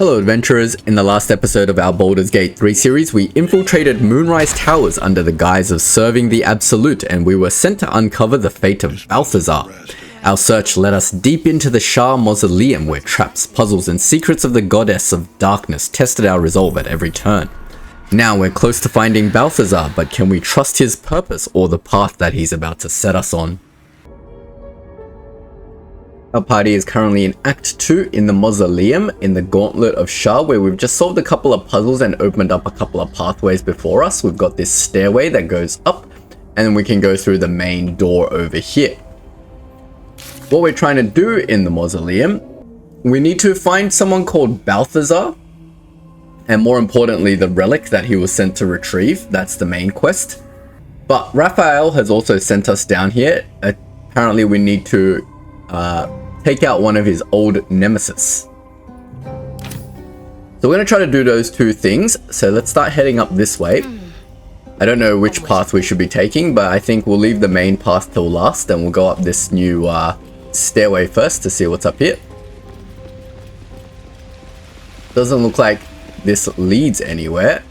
Hello adventurers, in the last episode of our Baldur's Gate 3 series, we infiltrated Moonrise Towers under the guise of serving the Absolute, and we were sent to uncover the fate of Balthazar. Our search led us deep into the Shar Mausoleum, where traps, puzzles, and secrets of the Goddess of Darkness tested our resolve at every turn. Now we're close to finding Balthazar, but can we trust his purpose or the path that he's about to set us on? Our party is currently in Act 2 in the Mausoleum in the Gauntlet of Shar, where we've just solved a couple of puzzles and opened up a couple of pathways before us. We've got this stairway that goes up, and then we can go through the main door over here. What we're trying to do in the Mausoleum, we need to find someone called Balthazar, and more importantly, the relic that he was sent to retrieve. That's the main quest. But Raphael has also sent us down here. Apparently we need to take out one of his old nemesis. So we're going to try to do those two things. So let's start heading up this way. I don't know which path we should be taking, but I think we'll leave the main path till last, and we'll go up this new stairway first to see what's up here. Doesn't look like this leads anywhere.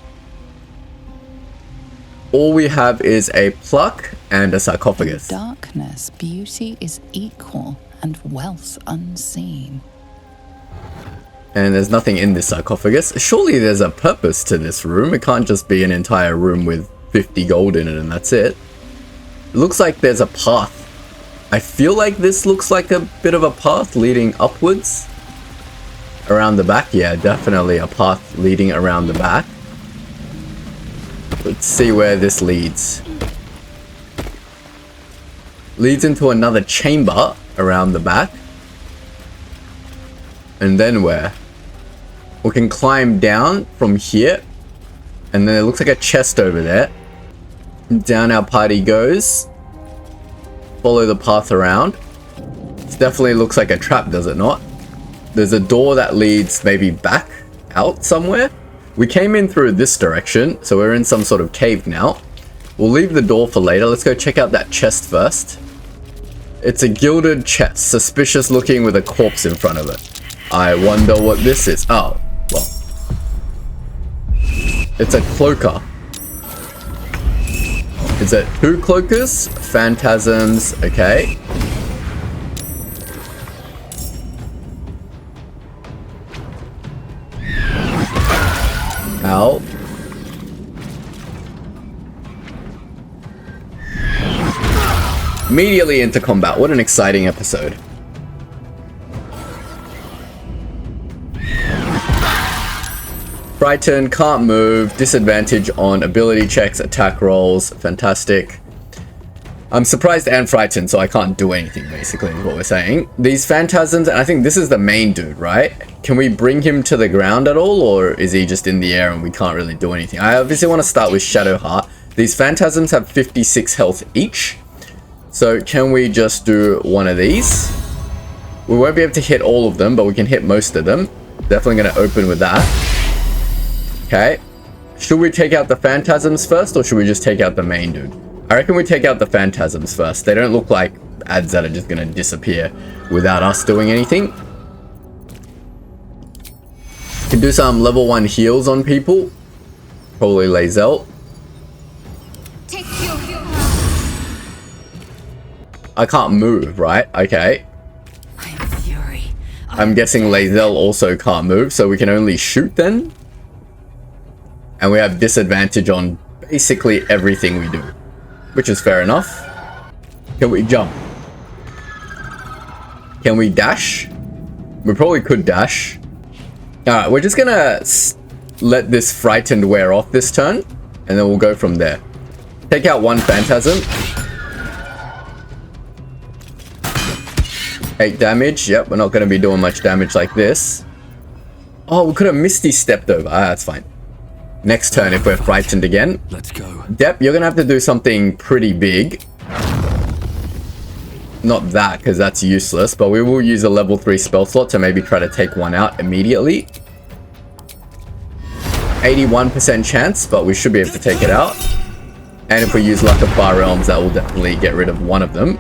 All we have is a pluck and a sarcophagus. In darkness, beauty is equal and wealth unseen. And there's nothing in this sarcophagus. Surely there's a purpose to this room. It can't just be an entire room with 50 gold in it and that's it. It looks like there's a path. I feel like this looks like a bit of a path leading upwards. Around the back. Yeah, definitely a path leading around the back. Let's see where this leads. Leads into another chamber around the back. And then where? We can climb down from here. And then it looks like a chest over there. Down our party goes. Follow the path around. It definitely looks like a trap, does it not? There's a door that leads maybe back out somewhere. We came in through this direction, so we're in some sort of cave now. We'll leave the door for later. Let's go check out that chest first. It's a gilded chest, suspicious looking with a corpse in front of it. I wonder what this is. Oh, well. It's a cloaker. Is it two cloakers? Phantasms, okay. Ow. Immediately into combat. What an exciting episode. Frightened, can't move, disadvantage on ability checks, attack rolls. Fantastic. I'm surprised and frightened, so I can't do anything, basically, is what we're saying. These phantasms, and I think this is the main dude, right? Can we bring him to the ground at all, or is he just in the air and we can't really do anything? I obviously want to start with Shadowheart. These phantasms have 56 health each. So can we just do one of these? We won't be able to hit all of them, but we can hit most of them. Definitely going to open with that. Okay. Should we take out the phantasms first, or should we just take out the main dude? I reckon we take out the phantasms first. They don't look like ads that are just going to disappear without us doing anything. Can do some level 1 heals on people. Probably Lae'zel. I can't move, right? Okay. I'm guessing Lae'zel also can't move, so we can only shoot then. And we have disadvantage on basically everything we do, which is fair enough. Can we jump? Can we dash? We probably could dash. Alright, we're just gonna let this frightened wear off this turn, and then we'll go from there. Take out one phantasm. 8 damage. Yep, we're not going to be doing much damage like this. Oh, we could have Misty stepped over. Ah, that's fine. Next turn if we're frightened again. Let's go. Dep, you're going to have to do something pretty big. Not that, because that's useless, but we will use a level 3 spell slot to maybe try to take one out immediately. 81% chance, but we should be able to take it out. And if we use Luck of Far Realms, that will definitely get rid of one of them.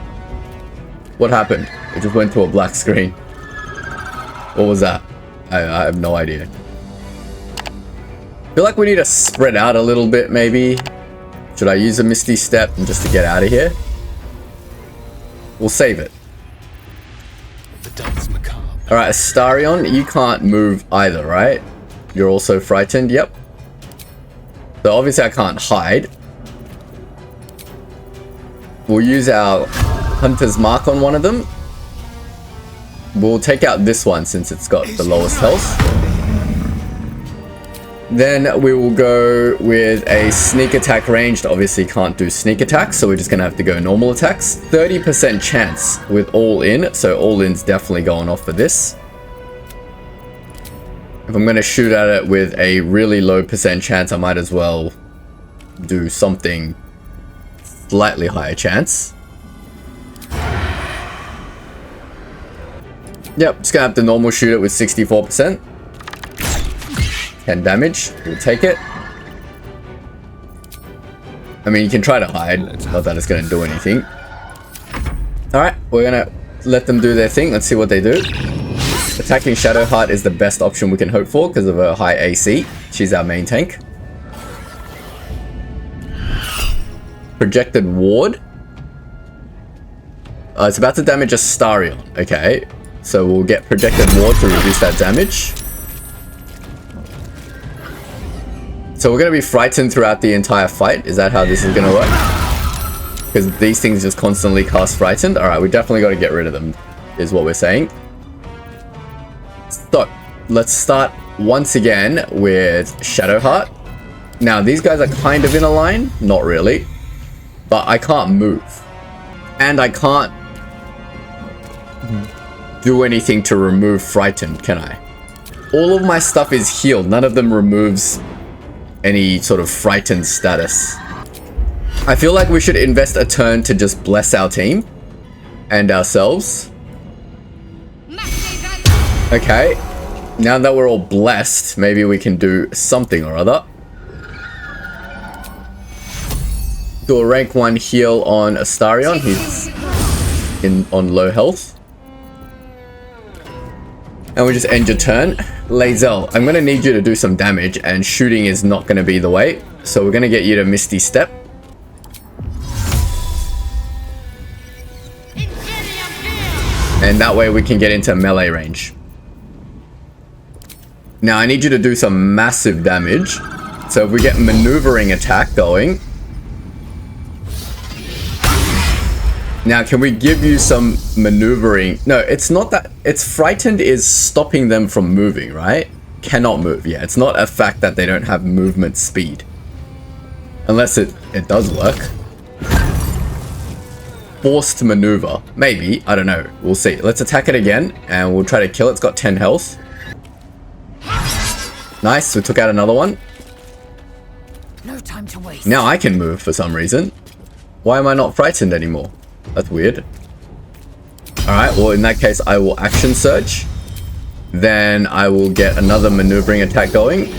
What happened? It just went to a black screen. What was that? I have no idea. I feel like we need to spread out a little bit, maybe. Should I use a Misty Step just to get out of here? We'll save it. Alright, Astarion, you can't move either, right? You're also frightened, yep. So obviously I can't hide. We'll use our Hunter's Mark on one of them. We'll take out this one since it's got the lowest health. Then we will go with a sneak attack ranged. Obviously can't do sneak attacks, so we're just gonna have to go normal attacks. 30% chance with all in, so all in's definitely going off for this. If I'm gonna shoot at it with a really low percent chance, I might as well do something slightly higher chance. Yep, just gonna have to normal shoot it with 64%. 10 damage, we'll take it. I mean, you can try to hide, not that it's gonna do anything. Alright, we're gonna let them do their thing. Let's see what they do. Attacking Shadowheart is the best option we can hope for because of her high AC. She's our main tank. Projected Ward. It's about to damage Astarion. Okay, so we'll get Projected Ward to reduce that damage. So we're going to be frightened throughout the entire fight. Is that how this is going to work? Because these things just constantly cast Frightened. Alright, we definitely got to get rid of them, is what we're saying. So, let's start once again with Shadowheart. Now, these guys are kind of in a line. Not really. But I can't move. And I can't do anything to remove Frightened, can I? All of my stuff is healed. None of them removes any sort of frightened status. I feel like we should invest a turn to just bless our team and ourselves. Okay, now that we're all blessed, maybe we can do something or other. Do a rank 1 heal on Astarion. He's on low health. And we just end your turn. Lae'zel, I'm going to need you to do some damage, and shooting is not going to be the way. So we're going to get you to Misty Step. And that way we can get into melee range. Now I need you to do some massive damage. So if we get maneuvering attack going. Now, can we give you some maneuvering? No, it's not that. It's frightened is stopping them from moving, right? Cannot move. Yeah, it's not a fact that they don't have movement speed. Unless it does work. Forced maneuver. Maybe. I don't know. We'll see. Let's attack it again and we'll try to kill it. It's got 10 health. Nice. We took out another one. No time to waste. Now I can move for some reason. Why am I not frightened anymore? That's weird. Alright, well in that case I will action surge. Then I will get another maneuvering attack going.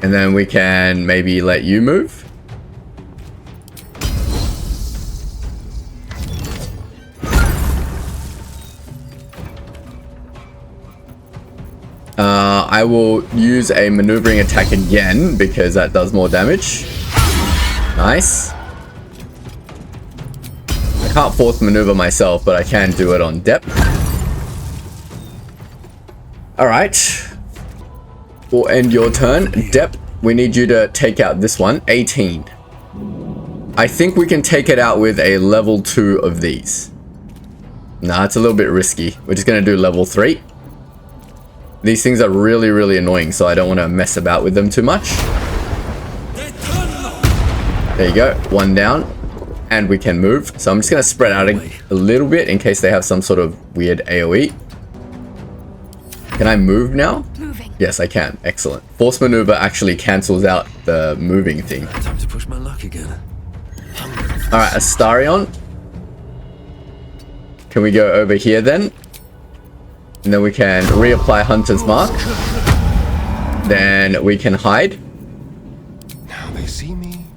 And then we can maybe let you move. I will use a maneuvering attack again because that does more damage. Nice. I can't force maneuver myself, but I can do it on depth. Alright. We'll end your turn. Depth, we need you to take out this one. 18. I think we can take it out with a level 2 of these. Nah, it's a little bit risky. We're just going to do level 3. These things are really, really annoying, so I don't want to mess about with them too much. There you go. One down. And we can move. So I'm just going to spread out a little bit in case they have some sort of weird AoE. Can I move now? Moving. Yes, I can. Excellent. Force maneuver actually cancels out the moving thing. Time to push my luck again. Alright, Astarion. Can we go over here then? And then we can reapply Hunter's Mark. Then we can hide. Now they see me.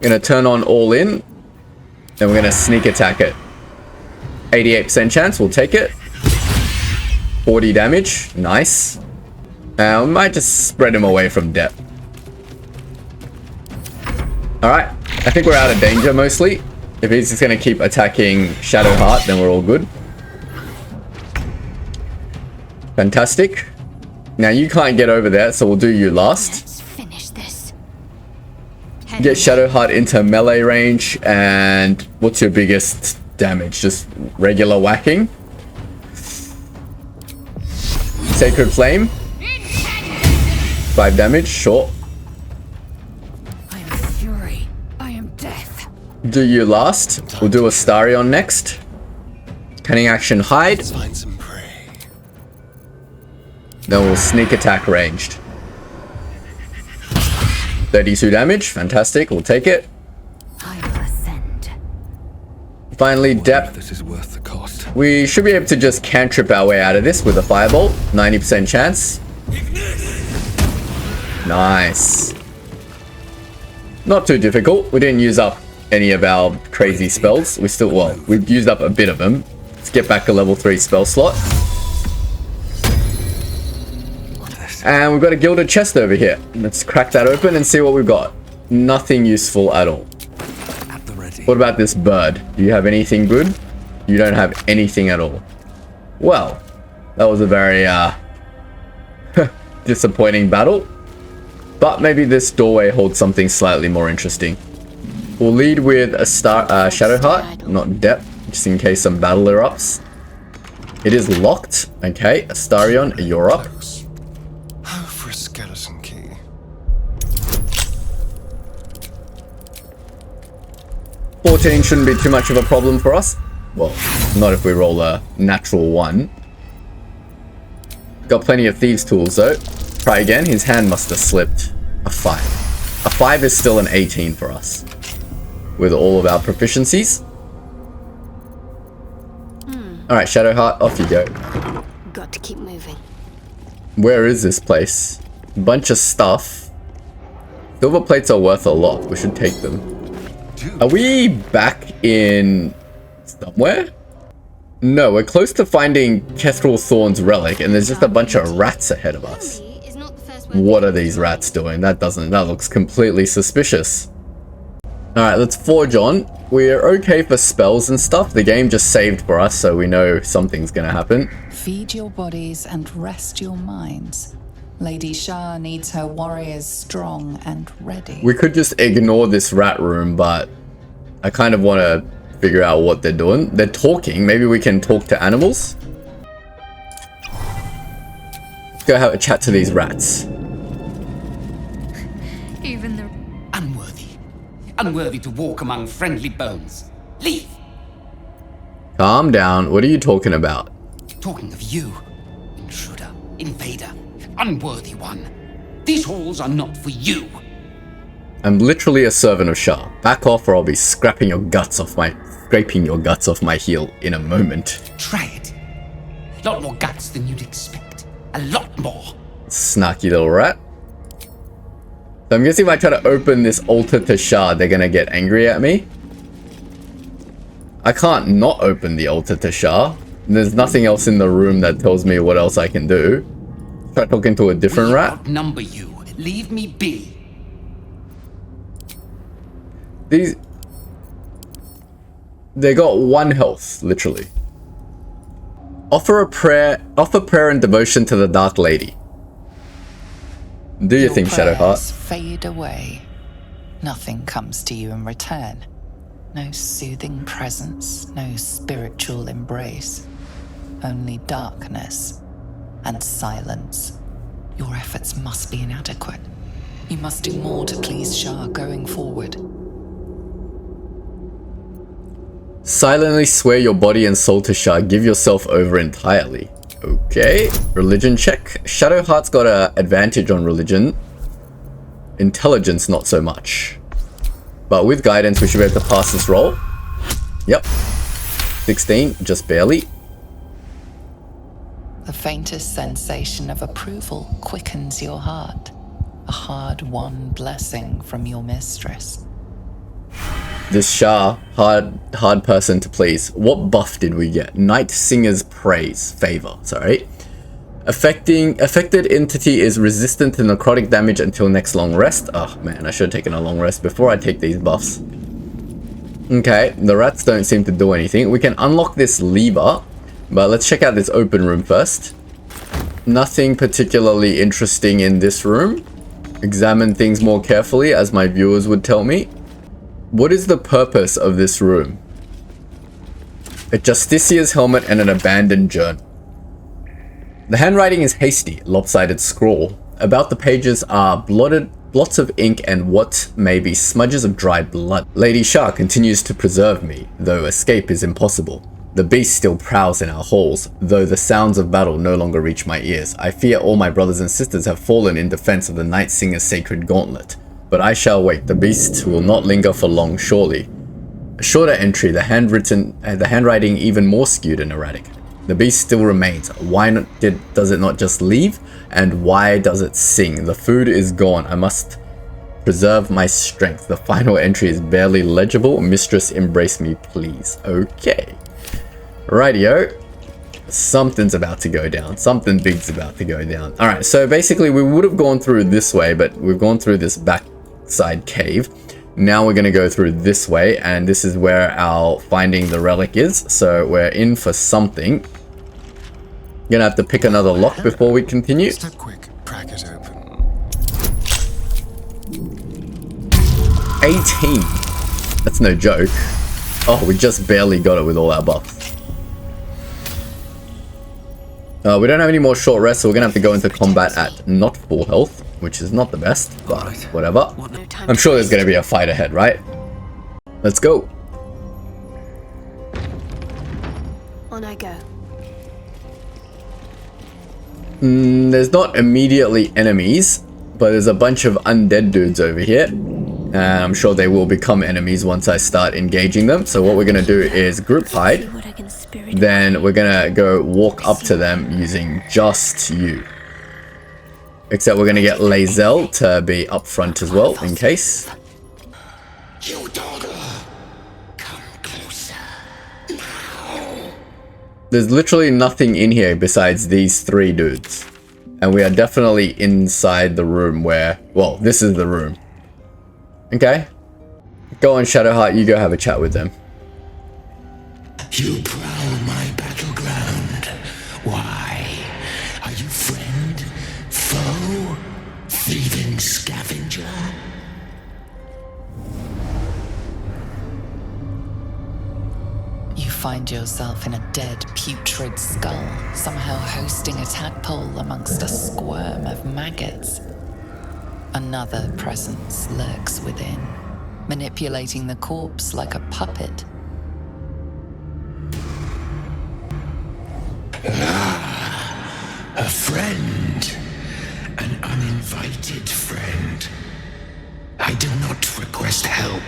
Gonna turn on all in. Then we're going to sneak attack it. 88% chance, we'll take it. 40 damage, nice. We might just spread him away from depth. Alright, I think we're out of danger mostly. If he's just going to keep attacking Shadowheart, then we're all good. Fantastic. Now you can't get over there, so we'll do you last. Let's finish this. Get Shadowheart into melee range, and what's your biggest damage? Just regular whacking? Sacred Flame? 5 damage, sure. I am fury. I am death. Do you last. We'll do Astarion next. Cunning action hide. Find some prey. Then we'll sneak attack ranged. 32 damage, fantastic, we'll take it. I will ascend. Finally, depth. This is worth the cost. We should be able to just cantrip our way out of this with a firebolt. 90% chance. Nice. Not too difficult. We didn't use up any of our crazy spells. We've used up a bit of them. Let's get back a level 3 spell slot. And we've got a gilded chest over here. Let's crack that open and see what we've got. Nothing useful at all. At the ready. What about this bird? Do you have anything good? You don't have anything at all. Well, that was a very disappointing battle. But maybe this doorway holds something slightly more interesting. We'll lead with a Shadowheart, not depth, just in case some battle erupts. It is locked. Okay, Astarion, you're up. Oh, for a skeleton key. $14 shouldn't be too much of a problem for us. Well, not if we roll a natural 1. Got plenty of thieves' tools though. Try again. His hand must have slipped. A 5. A 5 is still an 18 for us. With all of our proficiencies. Alright, Shadowheart, off you go. Got to keep moving. Where is this place? Bunch of stuff. Silver plates are worth a lot. We should take them. Are we back in somewhere? No, we're close to finding Kethril Thorn's relic, and there's just a bunch of rats ahead of us. What are these rats doing? That looks completely suspicious. Alright, let's forge on. We're okay for spells and stuff. The game just saved for us, so we know something's gonna happen. Feed your bodies and rest your minds. Lady Shar needs her warriors strong and ready. We could just ignore this rat room, but I kind of want to figure out what they're doing. They're talking. Maybe we can talk to animals. Let's go have a chat to these rats. Even the Unworthy. Unworthy to walk among friendly bones. Leave! Calm down. What are you talking about? Talking of you. Intruder. Invader. Unworthy one. These halls are not for you. I'm literally a servant of Shar. Back off or I'll be scraping your guts off my heel in a moment. Try it. A lot more guts than you'd expect. A lot more. Snarky little rat. So I'm guessing if I try to open this altar to Shar, they're gonna get angry at me. I can't not open the altar to Shar. There's nothing else in the room that tells me what else I can do. Try talking to a different rat. Outnumber you. Leave me be. They got 1 health, literally. Offer prayer and devotion to the Dark Lady. Do your thing, prayers Shadowheart. fade away. Nothing comes to you in return. No soothing presence, no spiritual embrace. Only darkness and silence. Your efforts must be inadequate. You must do more to please Shar going forward. Silently swear your body and soul to Shar. Give yourself over entirely. Okay. Religion check. Shadowheart's got an advantage on religion. Intelligence, not so much. But with guidance, we should be able to pass this roll. Yep. 16, just barely. The faintest sensation of approval quickens your heart. A hard-won blessing from your mistress. This Shar, hard person to please. What buff did we get? Night Singer's Praise. Favor, sorry. Affected entity is resistant to necrotic damage until next long rest. Oh man, I should have taken a long rest before I take these buffs. Okay, the rats don't seem to do anything. We can unlock this lever, but let's check out this open room first. Nothing particularly interesting in this room. Examine things more carefully, as my viewers would tell me. What is the purpose of this room? A Justiciar's helmet and an abandoned journal. The handwriting is hasty, lopsided scrawl. About the pages are blots of ink and what may be smudges of dried blood. Lady Shar continues to preserve me, though escape is impossible. The beast still prowls in our halls, though the sounds of battle no longer reach my ears. I fear all my brothers and sisters have fallen in defense of the Night Singer's sacred gauntlet. But I shall wait. The beast will not linger for long, surely. A shorter entry, the handwriting even more skewed and erratic. The beast still remains. Why does it not just leave? And why does it sing? The food is gone. I must preserve my strength. The final entry is barely legible. Mistress, embrace me, please. Okay. Rightio. Something's about to go down. Something big's about to go down. Alright, so basically we would have gone through this way, but we've gone through this backside cave. Now we're going to go through this way, and this is where our finding the relic is. So we're in for something. Gonna have to pick another lock before we continue. Step quick, crack it open. 18. That's no joke. Oh, we just barely got it with all our buffs. We don't have any more short rests, so we're gonna have to go into combat at not full health, which is not the best, but whatever. I'm sure there's gonna be a fight ahead, right? Let's go. On I go. There's not immediately enemies, but there's a bunch of undead dudes over here. And I'm sure they will become enemies once I start engaging them. So what we're gonna do is group hide. Then we're gonna go walk up to them using just you. Except we're gonna get Lae'zel to be up front as well, in case. You daughter, come closer now. There's literally nothing in here besides these three dudes. And we are definitely inside the room where... Well, this is the room. Okay. Go on, Shadowheart, you go have a chat with them. You prowl my battleground. Why? Are you friend? Foe? Thieving scavenger? You find yourself in a dead, putrid skull, somehow hosting a tadpole amongst a squirm of maggots. Another presence lurks within, manipulating the corpse like a puppet. A friend. An uninvited friend. I do not request help.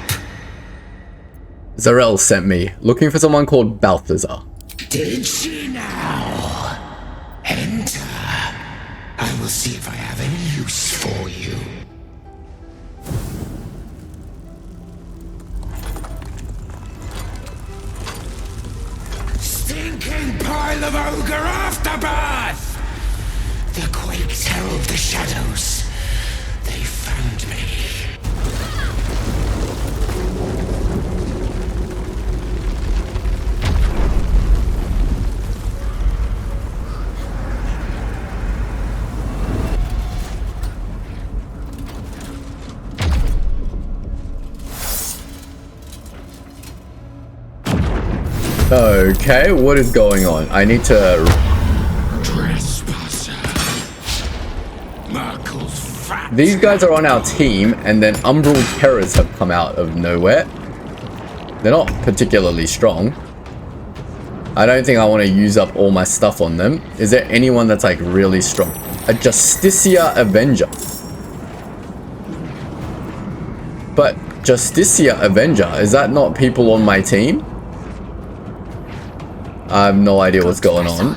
Zarel sent me, looking for someone called Balthazar. Did she now? Enter. I will see if I have any use for you. Stinking pile of ogre afterbirth! The quakes herald the shadows. They found me. Okay, what is going on? I need to... Trespasser. Merkel's fat. These guys are on our team, and then Umbral Terrors have come out of nowhere. They're not particularly strong. I don't think I want to use up all my stuff on them. Is there anyone that's like really strong? A Justiciar Avenger. But Justiciar Avenger, is that not people on my team? I have no idea what's going on.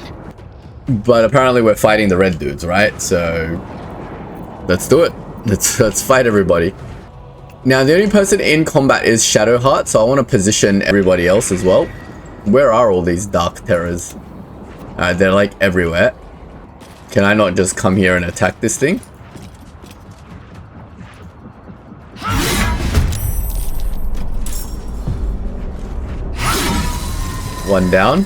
But apparently we're fighting the red dudes, right? So let's do it. Let's fight everybody. Now, the only person in combat is Shadowheart, so I want to position everybody else as well. Where are all these dark terrors? They're like everywhere. Can I not just come here and attack this thing? One down.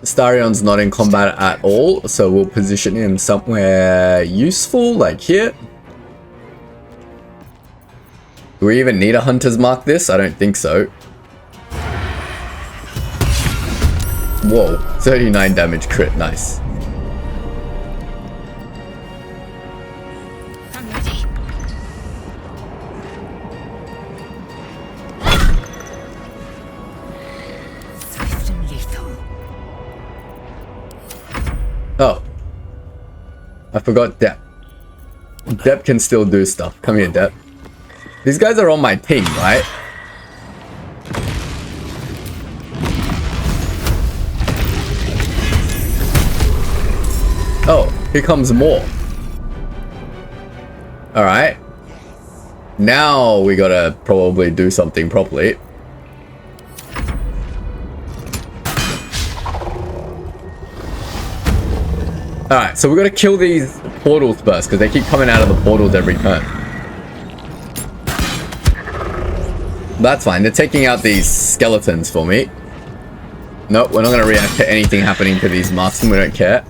Starion's not in combat at all, so we'll position him somewhere useful, like here. Do we even need a hunter's mark this? I don't think so. Whoa, 39 damage crit, nice. I'm ready. Swift and lethal. Oh. I forgot Depp. Depp can still do stuff. Come here, Depp. These guys are on my team, right? Oh, here comes more. Alright. Now we gotta probably do something properly. Alright, so we gotta kill these portals first, because they keep coming out of the portals every turn. That's fine, they're taking out these skeletons for me. Nope, we're not gonna react to anything happening to these masks, we don't care.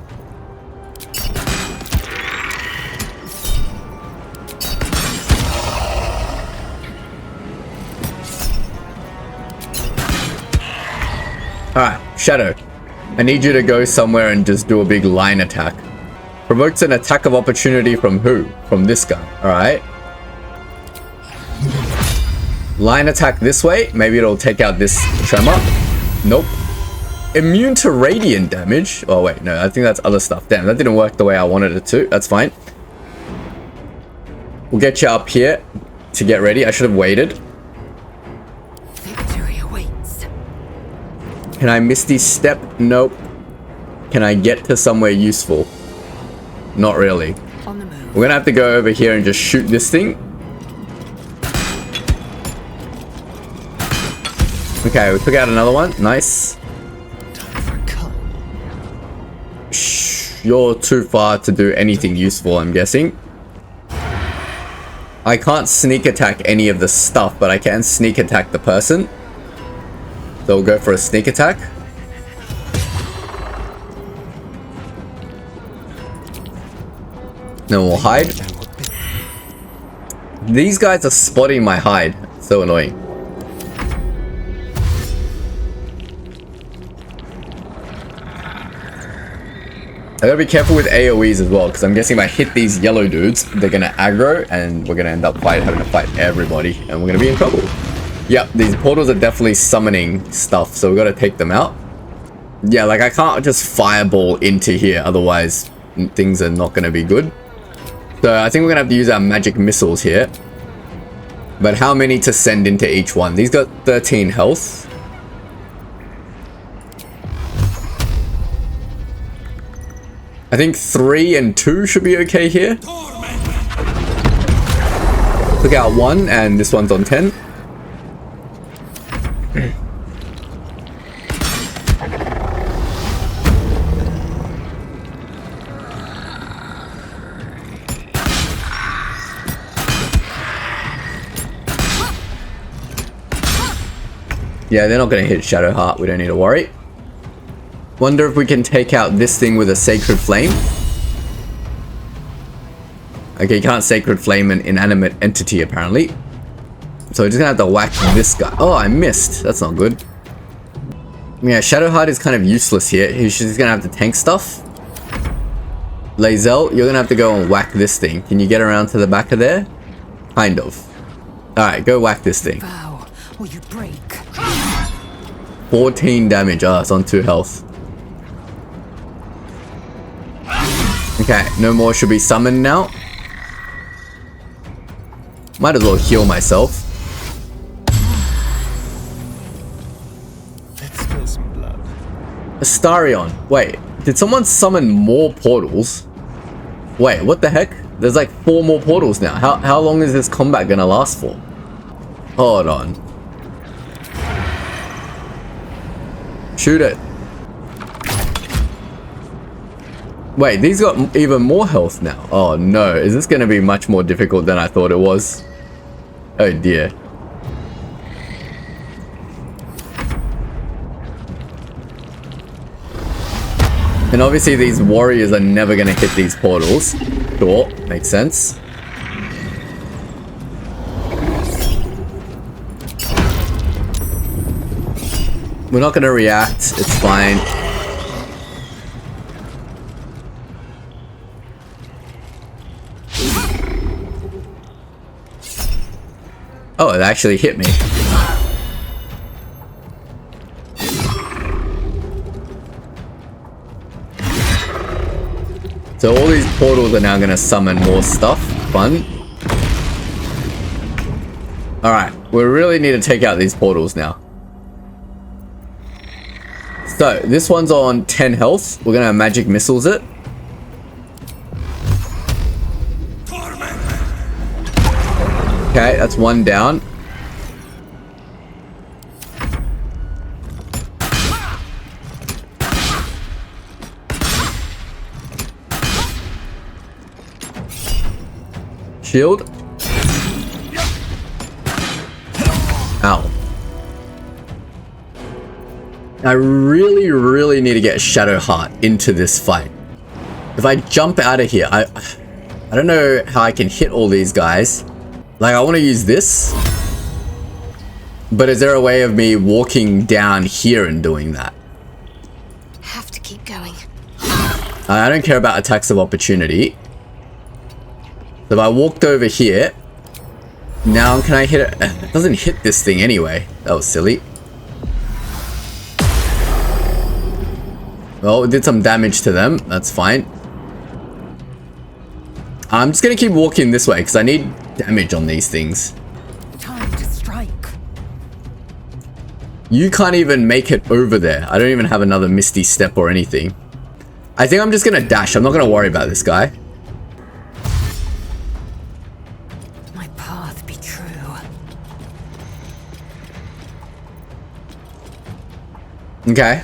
Alright, Shadow. I need you to go somewhere and just do a big line attack. Provokes an attack of opportunity from who? From this guy, alright? Line attack this way. Maybe it'll take out this tremor. Nope. Immune to radiant damage. Oh wait, no, I think that's other stuff. Damn, that didn't work the way I wanted it to. That's fine. We'll get you up here to get ready. I should have waited. Victory awaits. Can I Misty Step? Nope. Can I get to somewhere useful? Not really. On the move. We're gonna have to go over here and just shoot this thing. Okay, we took out another one. Nice. Time for a cut. Shh, you're too far to do anything useful, I'm guessing. I can't sneak attack any of the stuff, but I can sneak attack the person. So we'll go for a sneak attack. Then we'll hide. These guys are spotting my hide. So annoying. I gotta be careful with AoEs as well, because I'm guessing if I hit these yellow dudes, they're gonna aggro, and we're gonna end up having to fight everybody, and we're gonna be in trouble. Yep, these portals are definitely summoning stuff, so we gotta take them out. Yeah, like I can't just fireball into here, otherwise things are not gonna be good. So I think we're gonna have to use our magic missiles here. But how many to send into each one? These got 13 health. I think 3 and 2 should be okay here. Took out 1, and this one's on 10. Yeah, they're not going to hit Shadowheart. We don't need to worry. Wonder if we can take out this thing with a Sacred Flame. Okay, you can't Sacred Flame an inanimate entity, apparently. So we're just going to have to whack this guy. Oh, I missed. That's not good. Yeah, Shadowheart is kind of useless here. He's just going to have to tank stuff. Lae'zel, you're going to have to go and whack this thing. Can you get around to the back of there? Kind of. Alright, go whack this thing. Vow, will you break? 14 damage. Ah, it's on 2 health. Okay, no more should be summoned now. Might as well heal myself. Let's spill some blood. Astarion. Wait, did someone summon more portals? Wait, what the heck? There's like 4 more portals now. How long is this combat gonna last for? Hold on. Shoot it. Wait, these got even more health now. Oh no, is this gonna be much more difficult than I thought it was? Oh dear. And obviously these warriors are never gonna hit these portals. Sure, makes sense. We're not gonna react, it's fine. Oh, it actually hit me. So all these portals are now gonna summon more stuff. Fun. Alright, we really need to take out these portals now. So, this one's on 10 health. We're gonna magic missiles it. Okay, that's one down. Shield. Ow. I really need to get Shadowheart into this fight. If I jump out of here, I don't know how I can hit all these guys. Like, I want to use this. But is there a way of me walking down here and doing that? Have to keep going. I don't care about attacks of opportunity. So if I walked over here, now can I hit it? It doesn't hit this thing anyway. That was silly. Well, it did some damage to them. That's fine. I'm just gonna keep walking this way because I need damage on these things. Time to strike. You can't even make it over there. I don't even have another misty step or anything. I think I'm just gonna dash. I'm not gonna worry about this guy. My path be true. Okay.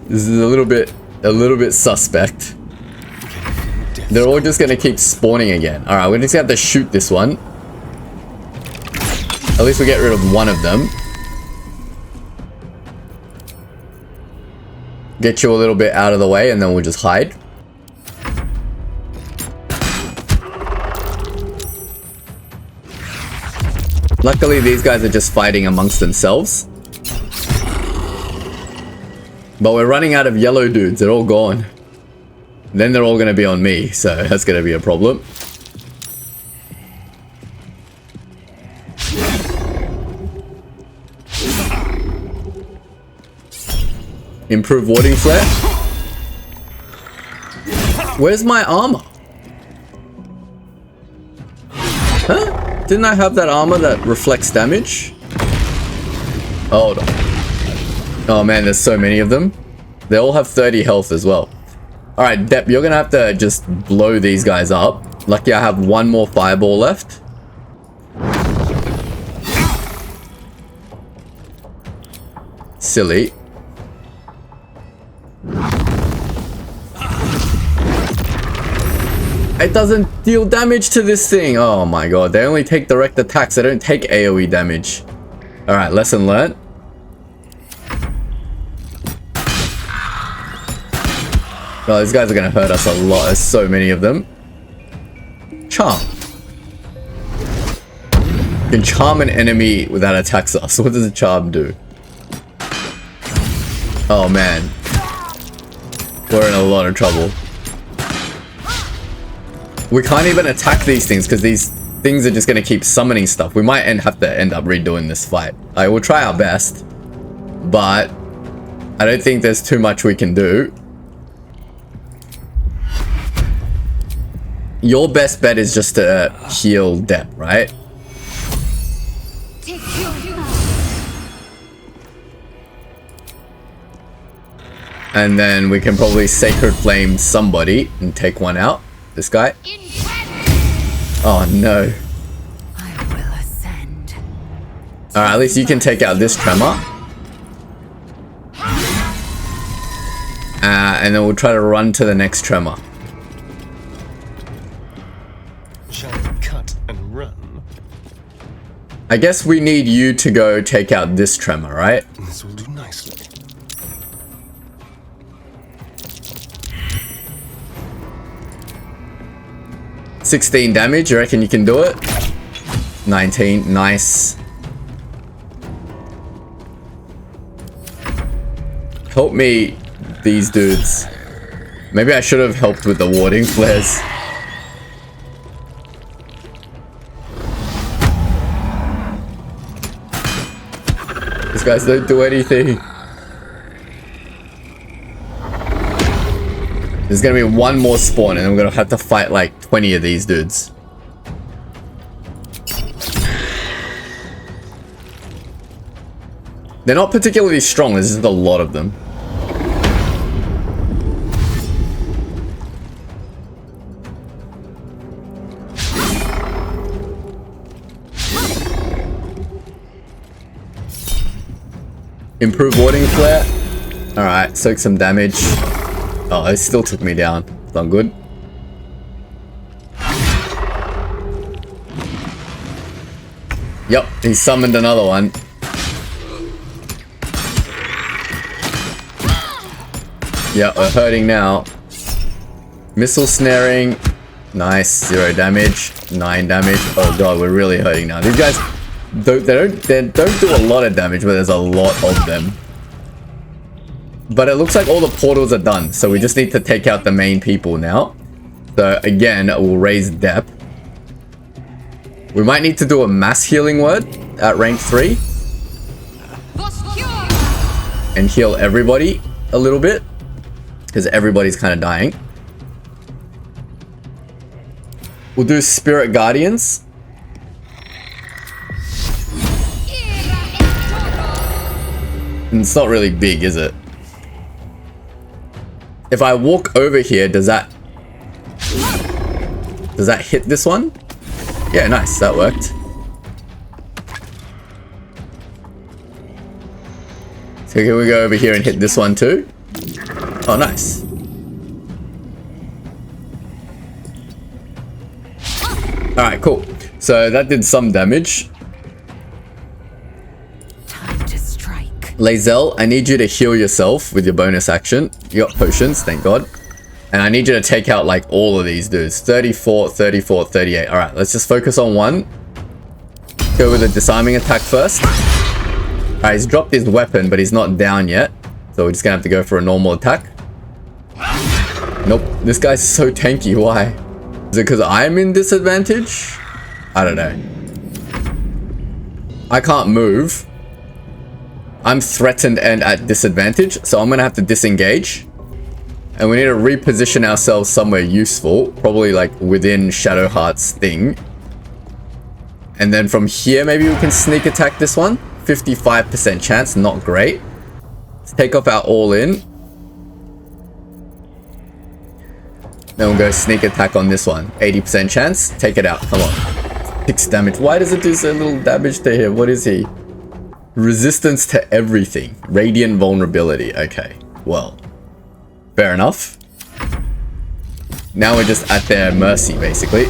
This is a little bit suspect. They're all just gonna keep spawning again. Alright, we're just gonna have to shoot this one. At least we get rid of one of them. Get you a little bit out of the way and then we'll just hide. Luckily, these guys are just fighting amongst themselves. But we're running out of yellow dudes. They're all gone. Then they're all going to be on me. So that's going to be a problem. Improve warding flare. Where's my armor? Huh? Didn't I have that armor that reflects damage? Hold on. Oh man, there's so many of them. They all have 30 health as well. Alright, Depp, you're gonna have to just blow these guys up. Lucky I have one more fireball left. Silly. It doesn't deal damage to this thing. Oh my god, they only take direct attacks. They don't take AoE damage. Alright, lesson learned. Oh, these guys are gonna hurt us a lot. There's so many of them. Charm. You can charm an enemy that attacks us. What does a charm do? Oh man. We're in a lot of trouble. We can't even attack these things because these things are just gonna keep summoning stuff. We might have to end up redoing this fight. I will try our best, but I don't think there's too much we can do. Your best bet is just to heal Depp, right? And then we can probably Sacred Flame somebody and take one out. This guy. Oh no. I will ascend. Alright, at least you can take out this tremor. And then we'll try to run to the next tremor. Shall we cut and run? I guess we need you to go take out this tremor, right? This will do nicely. $16 damage, you reckon you can do it? 19, nice. Help me, these dudes. Maybe I should have helped with the warding flares. These guys don't do anything. There's gonna be one more spawn and I'm gonna have to fight like 20 of these dudes. They're not particularly strong, there's just a lot of them. Improve warding flare. Alright, soak some damage. Oh, it still took me down. It's not good. Yep, he summoned another one. Yeah, we're hurting now. Missile snaring. Nice, 0 damage. 9 damage. Oh god, we're really hurting now. These guys they don't do a lot of damage, but there's a lot of them. But it looks like all the portals are done, so we just need to take out the main people now. So again, we'll raise depth. We might need to do a mass healing word at rank 3. And heal everybody a little bit. Because everybody's kind of dying. We'll do Spirit Guardians. And it's not really big, is it? If I walk over here, does that hit this one? Yeah, nice, that worked. So can we go over here and hit this one too? Oh, nice. Alright, cool. So that did some damage. Time to strike. Lae'zel, I need you to heal yourself with your bonus action. You got potions, thank god. And I need you to take out like all of these dudes. 34, 34, 38. Alright, let's just focus on one. Go with a disarming attack first. Alright, he's dropped his weapon, but he's not down yet. So we're just gonna have to go for a normal attack. Nope, this guy's so tanky, why? Is it because I'm in disadvantage? I don't know. I can't move. I'm threatened and at disadvantage, so I'm gonna have to disengage. And we need to reposition ourselves somewhere useful, probably like within Shadowheart's thing. And then from here, maybe we can sneak attack this one. 55% chance, not great. Let's take off our all-in. Then we'll go sneak attack on this one. 80% chance, take it out, come on. 6 damage, why does it do so little damage to him? What is he? Resistance to everything. Radiant vulnerability, okay. Well, fair enough. Now we're just at their mercy, basically.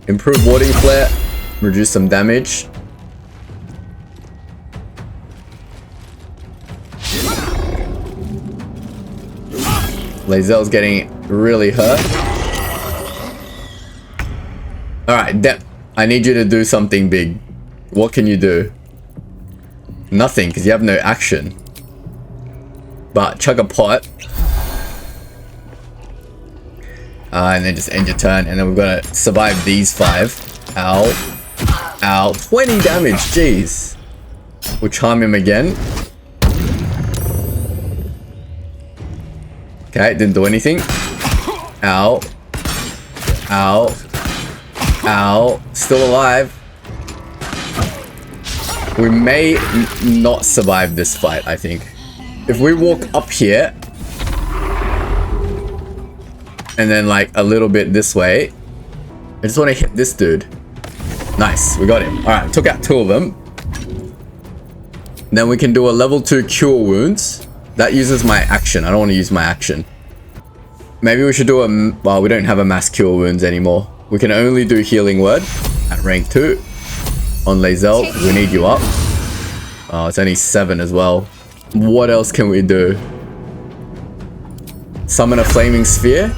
Improve warding flare, reduce some damage. Lae'zel's getting really hurt. Alright, Depth, I need you to do something big. What can you do? Nothing, because you have no action. But chug a pot. And then just end your turn, and then we've got to survive these 5. Ow. Ow. 20 damage, jeez. We'll charm him again. Okay, didn't do anything. Ow. Ow. Ow. Still alive. We may not survive this fight, I think. If we walk up here, and then like a little bit this way, I just want to hit this dude. Nice, we got him. Alright, took out 2 of them. Then we can do a level 2 cure wounds. That uses my action. I don't want to use my action. Maybe we should do a... Well, we don't have a mass cure wounds anymore. We can only do healing word at rank 2. On Lae'zel, we need you up. Oh, it's only 7 as well. What else can we do? Summon a flaming sphere?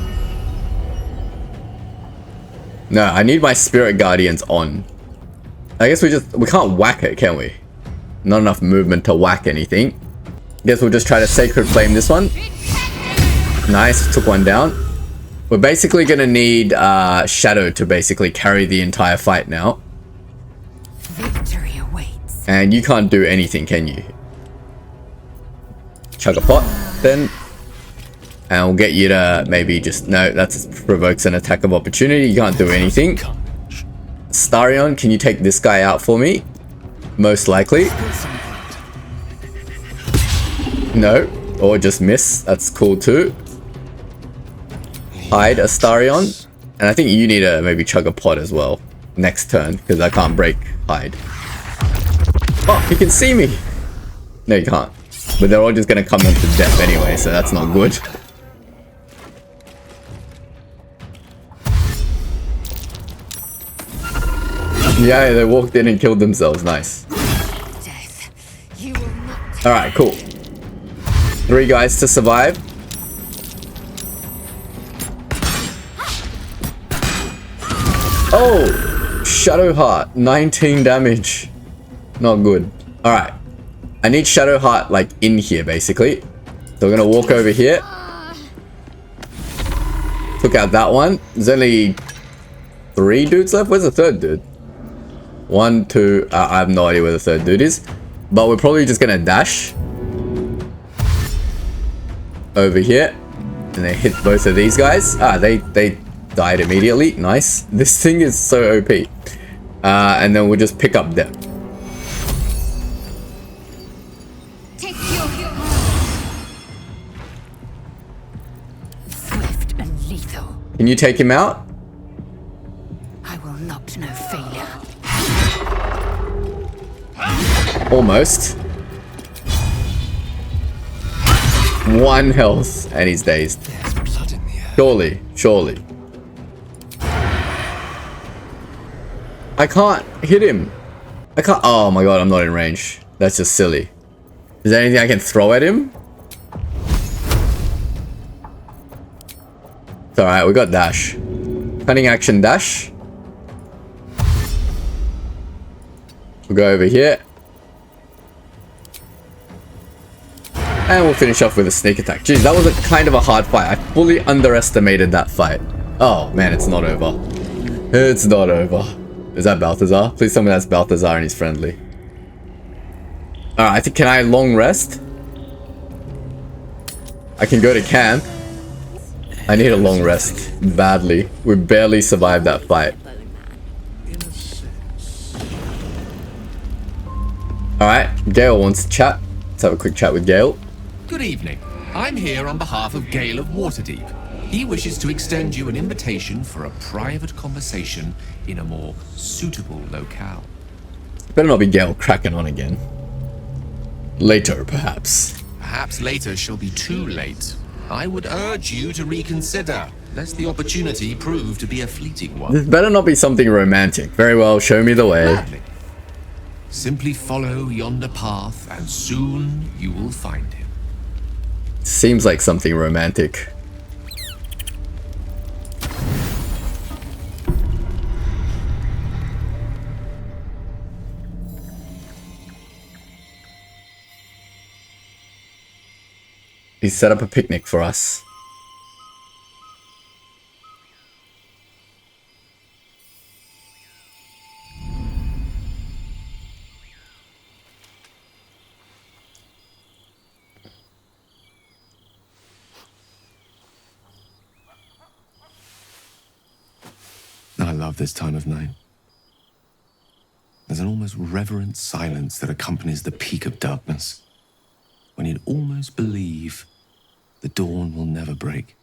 No, I need my spirit guardians on. I guess we can't whack it, can we? Not enough movement to whack anything. Guess we'll just try to sacred flame this one. Nice, took one down. We're basically gonna need Shadow to basically carry the entire fight now. Victory awaits. And you can't do anything, can you? Chug a pot, then. And we'll get you to maybe just... No, that provokes an attack of opportunity. You can't do anything. Starion, can you take this guy out for me? Most likely. No. Or just miss. That's cool too. Hide Astarion. And I think you need to maybe chug a pot as well. Next turn, because I can't break hide. Oh, he can see me! No, you can't. But they're all just gonna come into death anyway, so that's not good. Yeah, they walked in and killed themselves. Nice. Alright, cool. 3 guys to survive. Oh! Shadowheart. 19 damage. Not good. Alright. I need Shadowheart, like, in here, basically. So we're gonna walk over here. Took out that one. There's only 3 dudes left. Where's the 3rd dude? 1, 2... I have no idea where the 3rd dude is. But we're probably just gonna dash over here. And then hit both of these guys. Ah, they died immediately. Nice. This thing is so OP. And then we'll just pick up them. Swift and lethal. Can you take him out? I will not know failure. Almost. 1 health. And he's dazed. There's blood in the air. Surely. Surely. I can't hit him. I can't. Oh my god, I'm not in range. That's just silly. Is there anything I can throw at him? It's alright, we got dash. Cunning action dash. We'll go over here. And we'll finish off with a sneak attack. Jeez, that was kind of a hard fight. I fully underestimated that fight. Oh man, it's not over. It's not over. Is that Balthazar? Please tell me that's Balthazar and he's friendly. Alright, I think, can I long rest? I can go to camp. I need a long rest. Badly. We barely survived that fight. Alright, Gale wants to chat. Let's have a quick chat with Gale. Good evening. I'm here on behalf of Gale of Waterdeep. He wishes to extend you an invitation for a private conversation in a more suitable locale. Better not be Gale cracking on again. Later, perhaps. Perhaps later shall be too late. I would urge you to reconsider, lest the opportunity prove to be a fleeting one. This better not be something romantic. Very well, show me the way. Gladly. Simply follow yonder path, and soon you will find him. Seems like something romantic. He set up a picnic for us. love this time of night. There's an almost reverent silence that accompanies the peak of darkness, when you'd almost believe the dawn will never break.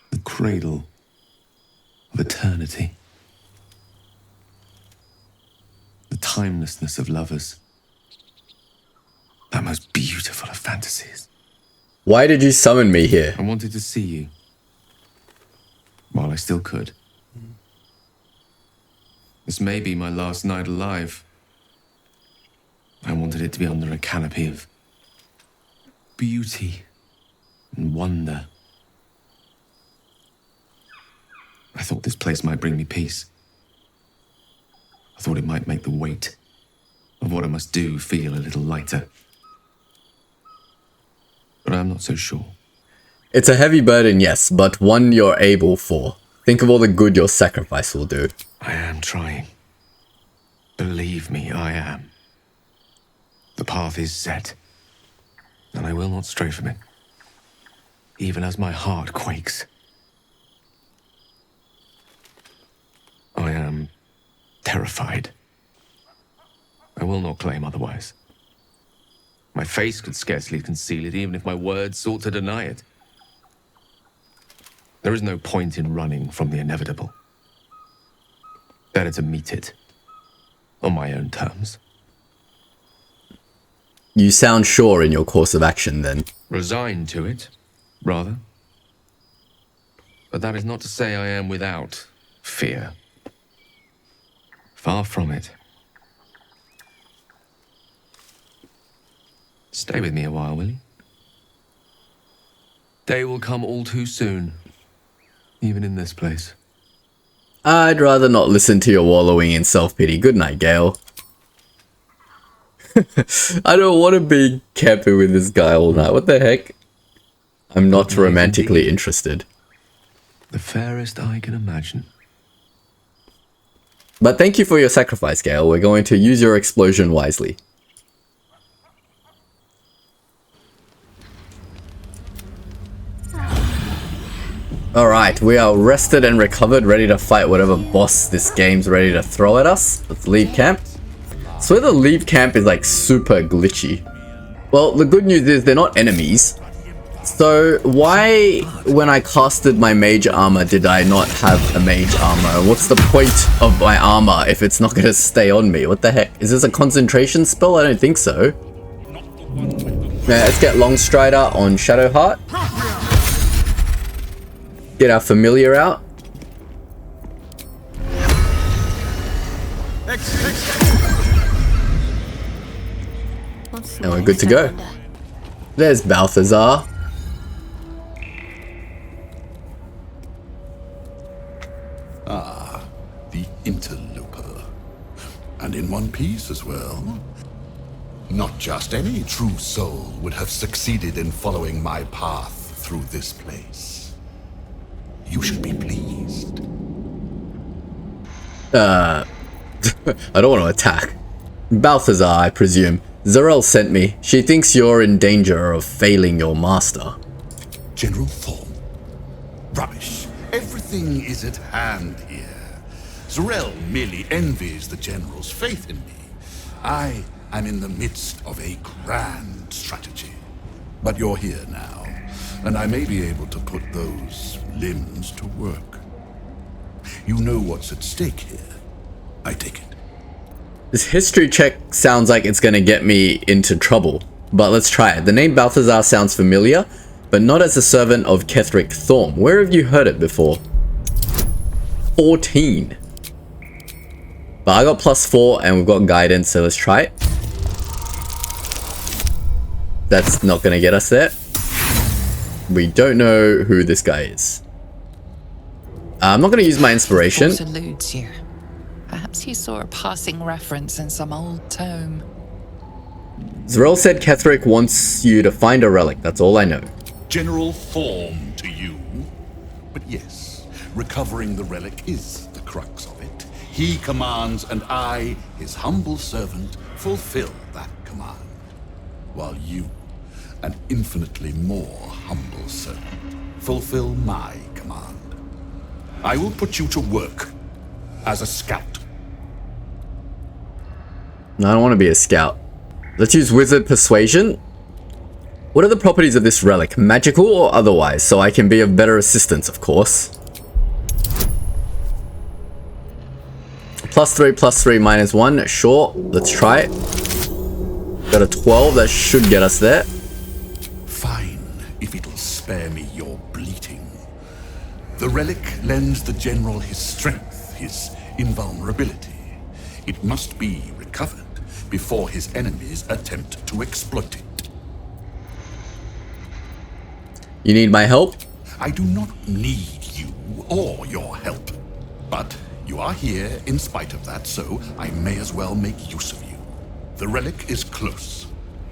The cradle of eternity. The timelessness of lovers. That most beautiful of fantasies. Why did you summon me here? I wanted to see you. While I still could. This may be my last night alive. I wanted it to be under a canopy of beauty and wonder. I thought this place might bring me peace. I thought it might make the weight of what I must do feel a little lighter. But I'm not so sure. It's a heavy burden, yes, but one you're able for. Think of all the good your sacrifice will do. I am trying. Believe me, I am. The path is set, and I will not stray from it, even as my heart quakes. I am terrified. I will not claim otherwise. My face could scarcely conceal it, even if my words sought to deny it. There is no point in running from the inevitable. Better to meet it on my own terms. You sound sure in your course of action, then. Resigned to it, rather. But that is not to say I am without fear. Far from it. Stay with me a while, will you? Day will come all too soon, even in this place. I'd rather not listen to your wallowing in self-pity. Good night, Gale. I don't want to be camping with this guy all night. What the heck? I'm not romantically interested. The fairest I can imagine. But thank you for your sacrifice, Gale. We're going to use your explosion wisely. Alright, we are rested and recovered, ready to fight whatever boss this game's ready to throw at us. Let's leave camp. So the leave camp is like super glitchy. Well, the good news is they're not enemies. So why, when I casted my mage armor, did I not have a mage armor? What's the point of my armor if it's not going to stay on me? What the heck? Is this a concentration spell? I don't think so. Yeah, let's get Long Strider on Shadowheart. Get our familiar out. And we're good to go. There's Balthazar. Ah, the interloper. And in one piece as well. Not just any true soul would have succeeded in following my path through this place. You should be pleased. I don't want to attack. Balthazar, I presume. Zarel sent me. She thinks you're in danger of failing your master. General Thorn. Rubbish. Everything is at hand here. Zarel merely envies the General's faith in me. I am in the midst of a grand strategy. But you're here now, and I may be able to put those limbs to work. You know what's at stake here. I take it. This history check sounds like it's gonna get me into trouble, but let's try it. The name Balthazar sounds familiar, but not as a servant of Ketheric Thorm. Where have you heard it before? 14. But I got +4 and we've got guidance, so let's try it. That's not gonna get us there. We don't know who this guy is. I'm not gonna use my inspiration. What eludes you? Perhaps you saw a passing reference in some old tome. Zarel said Ketheric wants you to find a relic. That's all I know. General Thorm to you. But yes, recovering the relic is the crux of it. He commands, and I, his humble servant, fulfill that command. While you, an infinitely more humble servant, fulfill my command. I will put you to work as a scout. No, I don't want to be a scout. Let's use Wizard Persuasion. What are the properties of this relic? Magical or otherwise? So I can be of better assistance, of course. +3, +3, -1. Sure, let's try it. Got a 12, that should get us there. Fine, if it'll spare me your bleating. The relic lends the general his strength, his invulnerability. It must be recovered before his enemies attempt to exploit it. You need my help? I do not need you or your help, but you are here in spite of that, so I may as well make use of you. The relic is close,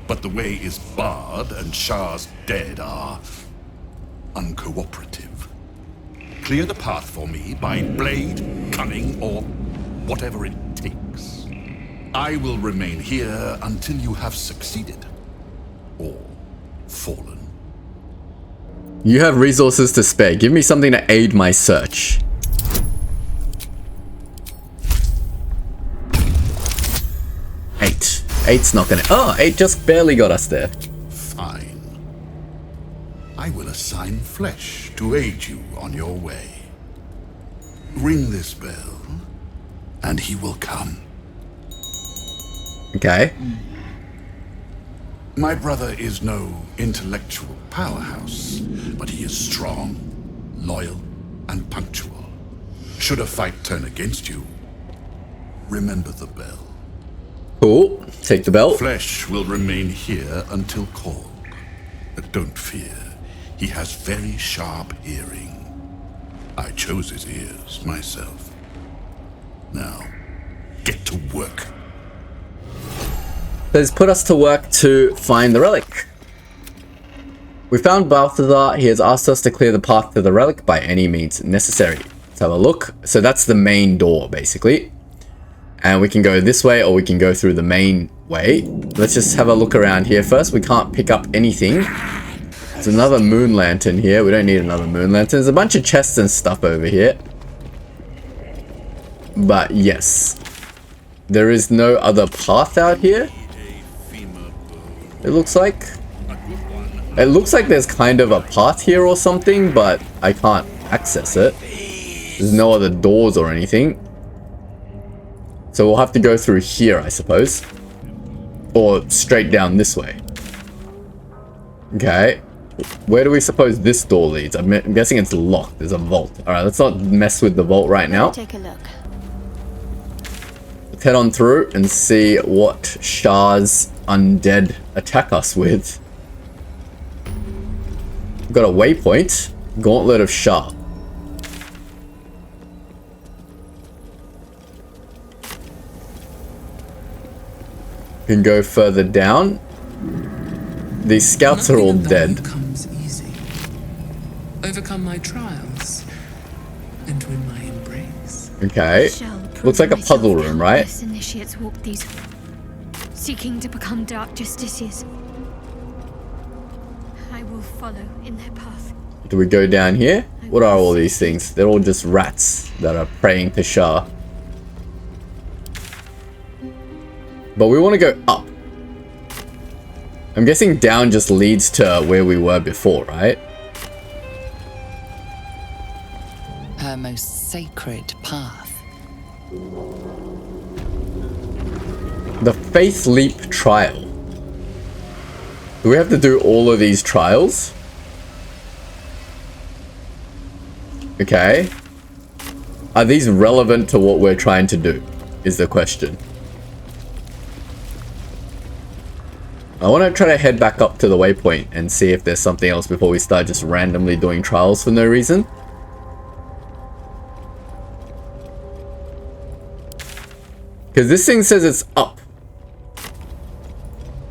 but the way is barred and Shar's dead are uncooperative. Clear the path for me by blade, cunning, or whatever it takes. I will remain here until you have succeeded or fallen. You have resources to spare. Give me something to aid my search. Eight's not gonna... Oh, 8 just barely got us there. Fine. I will assign flesh to aid you on your way. Ring this bell, and he will come. Okay. My brother is no intellectual powerhouse, but he is strong, loyal, and punctual. Should a fight turn against you, remember the bell. Cool. Take the belt. Flesh will remain here until called. But don't fear, he has very sharp hearing. I chose his ears myself. Now, get to work. Has put us to work to find the relic. We found Balthazar. He has asked us to clear the path to the relic by any means necessary. Let's have a look. So that's the main door, basically. And we can go this way or we can go through the main way. Let's just have a look around here first. We can't pick up anything. There's another moon lantern here. We don't need another moon lantern. There's a bunch of chests and stuff over here. But yes. There is no other path out here. It looks like. It looks like there's kind of a path here or something, but I can't access it. There's no other doors or anything. So we'll have to go through here, I suppose. Or straight down this way. Okay. Where do we suppose this door leads? I'm guessing it's locked. There's a vault. Alright, let's not mess with the vault right now. Take a look. Let's head on through and see what Shar's undead attack us with. We've got a waypoint. Gauntlet of Shar. Can go further down. These scouts are all dead. Comes easy. Overcome my trials and win my embrace. Okay. Looks like a puzzle room, right? Countless initiates walk these, seeking to become Dark Justiciars. I will follow in their path. Do we go down here? What are all these things? They're all just rats that are praying to Shar. But we want to go up. I'm guessing down just leads to where we were before, right? Her most sacred path. The Faith Leap trial. Do we have to do all of these trials? Okay. Are these relevant to what we're trying to do? Is the question. I want to try to head back up to the waypoint and see if there's something else before we start just randomly doing trials for no reason. Because this thing says it's up.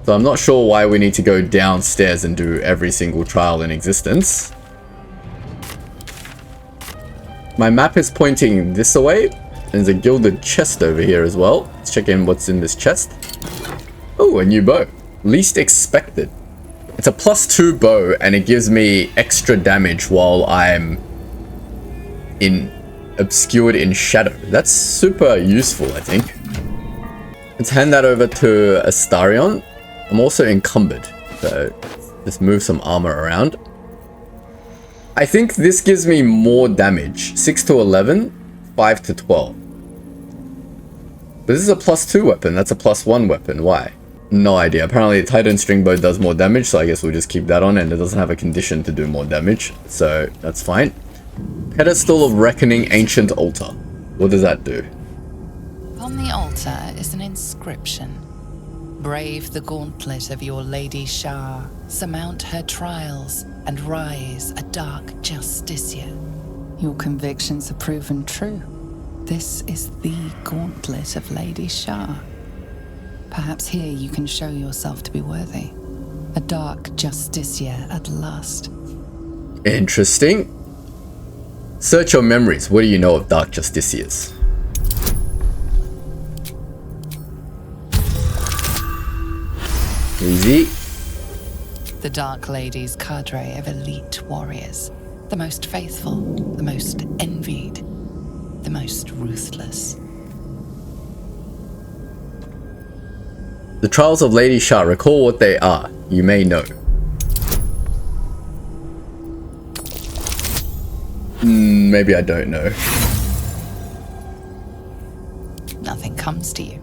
So I'm not sure why we need to go downstairs and do every single trial in existence. My map is pointing this way. There's a gilded chest over here as well. Let's check in what's in this chest. Oh, a new bow. Least expected. It's a +2 bow and it gives me extra damage while I'm in obscured in shadow. That's super useful, I think. Let's hand that over to Astarion. I'm also encumbered, so just move some armor around. I think this gives me more damage. 6 to 11, 5 to 12. But this is a +2 weapon. That's a +1 weapon. Why? No idea. Apparently the Titan string bow does more damage, so I guess we'll just keep that on, and it doesn't have a condition to do more damage, so that's fine. Pedestal of Reckoning, Ancient Altar. What does that do? On the altar is an inscription. Brave the gauntlet of your Lady Shar, surmount her trials, and rise a Dark Justiciar. Your convictions are proven true. This is the gauntlet of Lady Shar. Perhaps here you can show yourself to be worthy. A Dark Justiciar at last. Interesting. Search your memories. What do you know of Dark Justiciars? Easy. The Dark Lady's cadre of elite warriors. The most faithful, the most envied, the most ruthless. The Trials of Lady Shar. Recall what they are. You may know. Maybe I don't know. Nothing comes to you.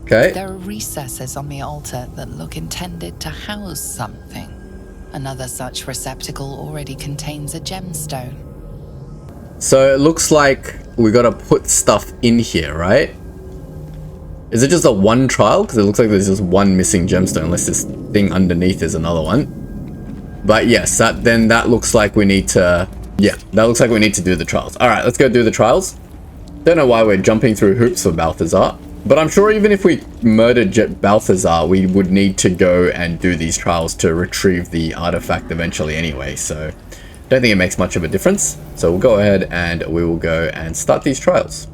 Okay. There are recesses on the altar that look intended to house something. Another such receptacle already contains a gemstone. So it looks like we gotta put stuff in here, right? Is it just a one trial? Because it looks like there's just one missing gemstone, unless this thing underneath is another one. But yes, that looks like we need to... Yeah, that looks like we need to do the trials. Alright, let's go do the trials. Don't know why we're jumping through hoops for Balthazar. But I'm sure even if we murdered Balthazar, we would need to go and do these trials to retrieve the artifact eventually anyway. So, don't think it makes much of a difference. So we'll go ahead and we will go and start these trials.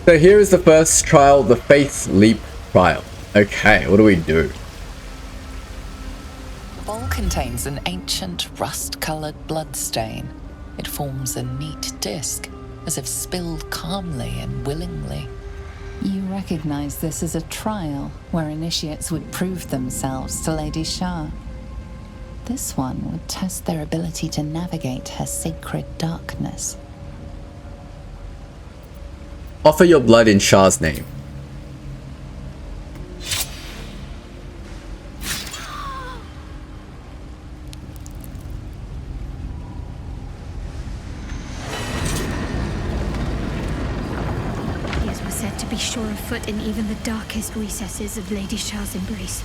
So here is the first trial, the Faith Leap trial. Okay, what do we do? The bowl contains an ancient rust-colored bloodstain. It forms a neat disc, as if spilled calmly and willingly. You recognize this as a trial where initiates would prove themselves to Lady Shar. This one would test their ability to navigate her sacred darkness. Offer your blood in Shar's name. To be sure of foot in even the darkest recesses of Lady Shar's embrace.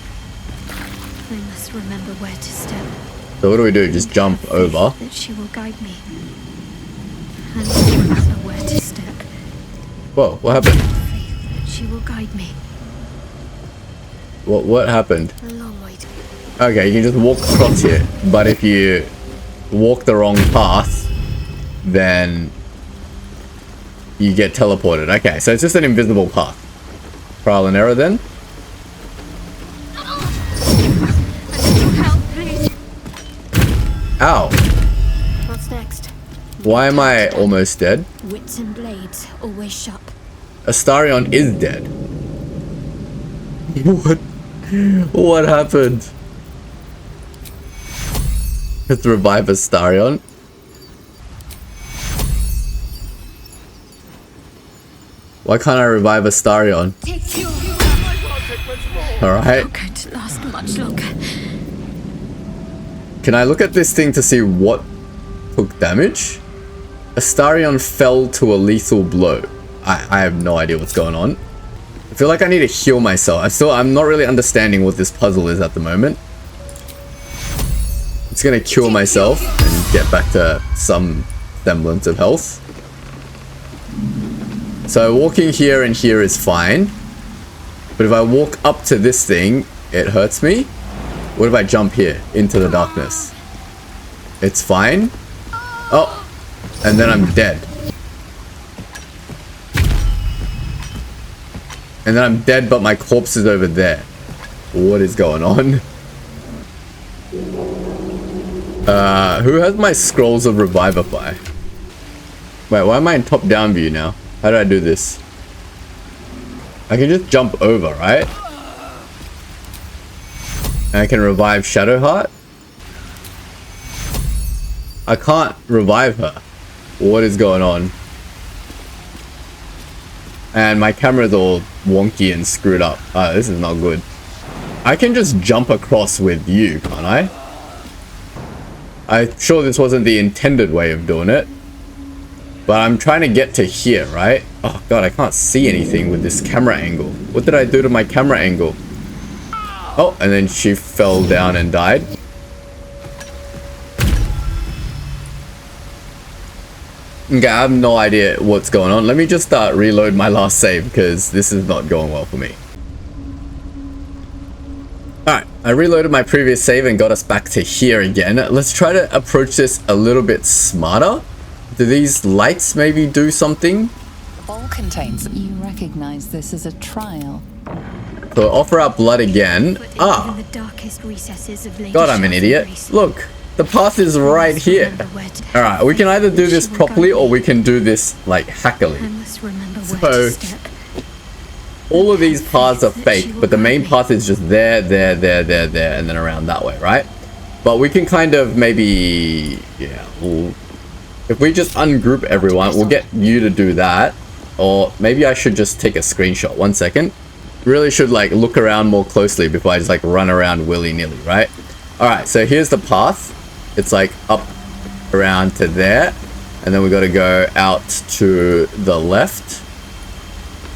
I must remember where to step. So what do we do? Just jump over? That she will guide me. I must remember where to step. Whoa, what happened? Faith that she will guide me. What happened? A long way to Okay, you can just walk across here. But if you walk the wrong path, then you get teleported. Okay, so it's just an invisible path. Trial and error then. help, please. Ow. What's next? Why am I almost dead? Wits and blades, always sharp. Astarion is dead. What happened? Let's revive Astarion. Why can't I revive Astarion? Alright. Not going to last much longer. Can I look at this thing to see what took damage? Astarion fell to a lethal blow. I have no idea what's going on. I feel like I need to heal myself. I'm not really understanding what this puzzle is at the moment. I'm just gonna cure myself and get back to some semblance of health. So walking here and here is fine. But if I walk up to this thing, it hurts me. What if I jump here into the darkness? It's fine. Oh, and then I'm dead. And then I'm dead, but my corpse is over there. What is going on? Who has my scrolls of Revivify? Wait, why am I in top-down view now? How do I do this? I can just jump over, right? And I can revive Shadowheart. I can't revive her. What is going on? And my camera's all wonky and screwed up. Oh, this is not good. I can just jump across with you, can't I? I'm sure this wasn't the intended way of doing it. But I'm trying to get to here, right? Oh god, I can't see anything with this camera angle. What did I do to my camera angle? Oh, and then she fell down and died. Okay, I have no idea what's going on. Let me just reload my last save because this is not going well for me. Alright, I reloaded my previous save and got us back to here again. Let's try to approach this a little bit smarter. Do these lights maybe do something? The bowl contains... You recognize this as a trial. So offer up blood again. Ah! The darkest recesses of Lady God, I'm an idiot. Look! The path is right here. Alright, we can either do this properly or we can do this, like, hackily. So, all of these paths are fake, but the main path is just there, and then around that way, right? But we can kind of maybe... Yeah, if we just ungroup everyone, we'll get you to do that. Or maybe I should just take a screenshot. 1 second. Really should, like, look around more closely before I just, like, run around willy-nilly, right? Alright, so here's the path. It's like up around to there, and then we got to go out to the left,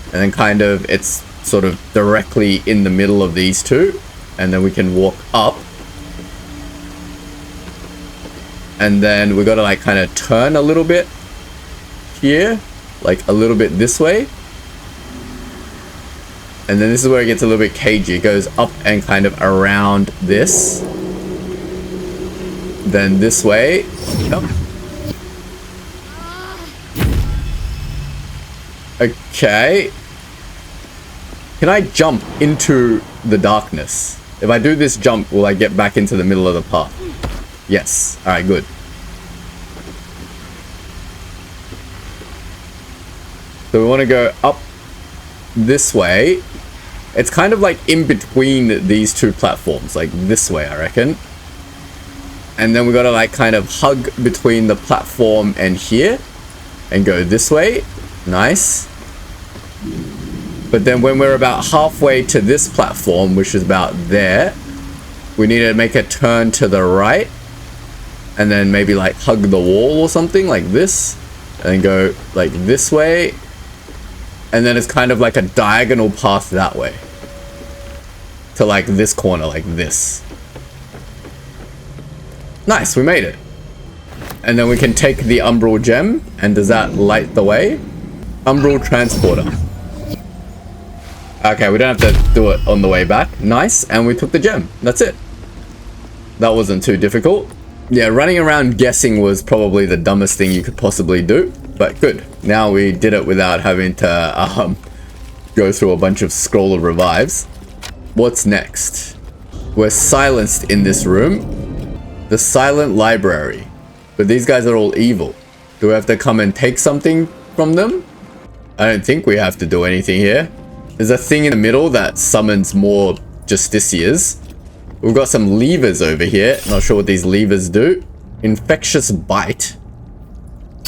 and then kind of it's sort of directly in the middle of these two, and then we can walk up, and then we got to like kind of turn a little bit here, like a little bit this way, and then this is where it gets a little bit cagey. It goes up and kind of around this. Then this way. Yep. Okay. Can I jump into the darkness? If I do this jump, will I get back into the middle of the path? Yes. Alright, good. So we want to go up this way. It's kind of like in between these two platforms, like this way, I reckon. And then we gotta like kind of hug between the platform and here and go this way. Nice. But then when we're about halfway to this platform, which is about there, we need to make a turn to the right and then maybe like hug the wall or something like this and then go like this way. And then it's kind of like a diagonal path that way to like this corner, like this. Nice, we made it. And then we can take the Umbral Gem, and does that light the way? Umbral Transporter. Okay, we don't have to do it on the way back. Nice, and we took the gem. That's it. That wasn't too difficult. Yeah, running around guessing was probably the dumbest thing you could possibly do, but good. Now we did it without having to go through a bunch of scroll of revives. What's next? We're silenced in this room. The silent library. But these guys are all evil. Do we have to come and take something from them? I don't think we have to do anything here. There's a thing in the middle that summons more Justiciars. We've got some levers over here. Not sure what these levers do. Infectious bite.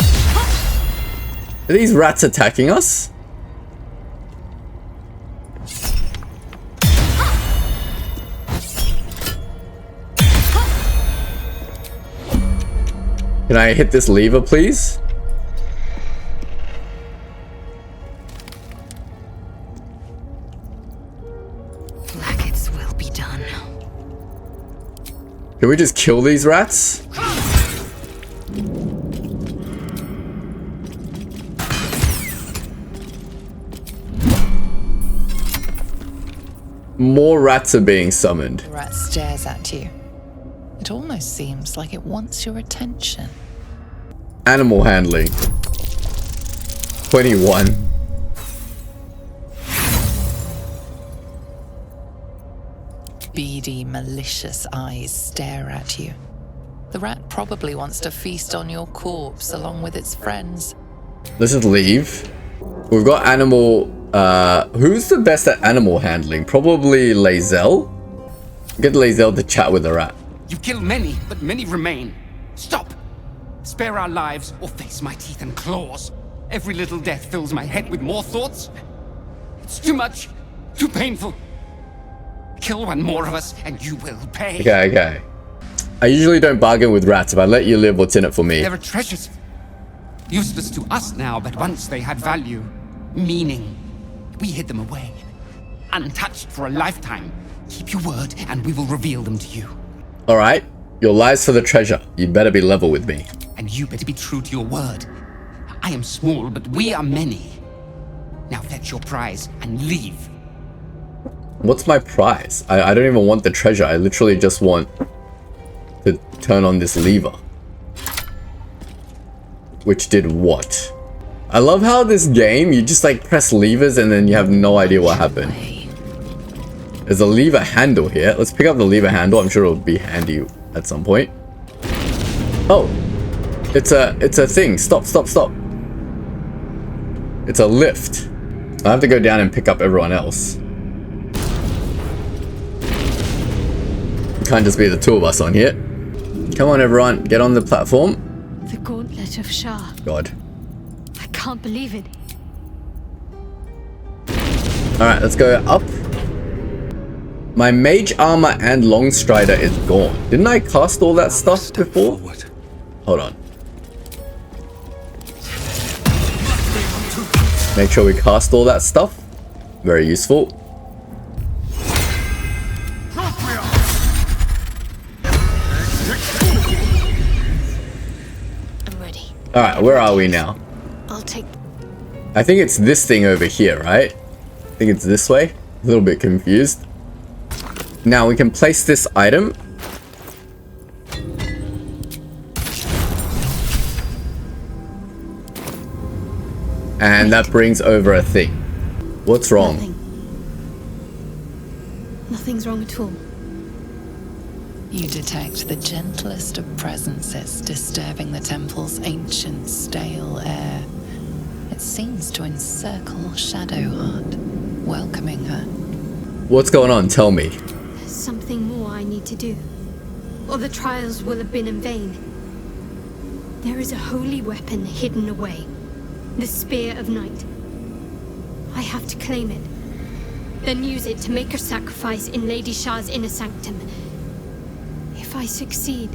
Are these rats attacking us? Can I hit this lever, please? Blackets will be done. Can we just kill these rats? More rats are being summoned. The rat stares at you. It almost seems like it wants your attention. Animal handling. 21. Beady, malicious eyes stare at you. The rat probably wants to feast on your corpse along with its friends. Let's just leave. We've got animal... who's the best at animal handling? Probably Lae'zel. Get Lae'zel to chat with the rat. You kill many, but many remain. Stop! Spare our lives or face my teeth and claws. Every little death fills my head with more thoughts. It's too much. Too painful. Kill one more of us and you will pay. Okay. I usually don't bargain with rats. If I let you live, what's in it for me? There are treasures. Useless to us now, but once they had value. Meaning. We hid them away. Untouched for a lifetime. Keep your word and we will reveal them to you. Alright. Your lies for the treasure. You better be level with me. And you better be true to your word. I am small, but we are many. Now fetch your prize and leave. What's my prize? I don't even want the treasure. I literally just want to turn on this lever. Which did what? I love how this game, you just like press levers and then you have no idea what happened. There's a lever handle here. Let's pick up the lever handle. I'm sure it'll be handy at some point. Oh, it's a thing. Stop. It's a lift. I have to go down and pick up everyone else. It can't just be the two of us on here. Come on, everyone, get on the platform. The Gauntlet of Shar. God. I can't believe it. Alright, let's go up. My mage armor and long strider is gone. Didn't I cast all that stuff before? Hold on. Make sure we cast all that stuff. Very useful. I'm ready. Alright, where are we now? I'll take... I think it's this thing over here, right? I think it's this way. A little bit confused. Now we can place this item. And that brings over a thing. What's wrong? Nothing's wrong at all. You detect the gentlest of presences disturbing the temple's ancient, stale air. It seems to encircle Shadowheart, welcoming her. What's going on? Tell me. There's something more I need to do, or the trials will have been in vain. There is a holy weapon hidden away. The Spear of Night. I have to claim it, then use it to make a sacrifice in Lady Shar's inner sanctum. If I succeed,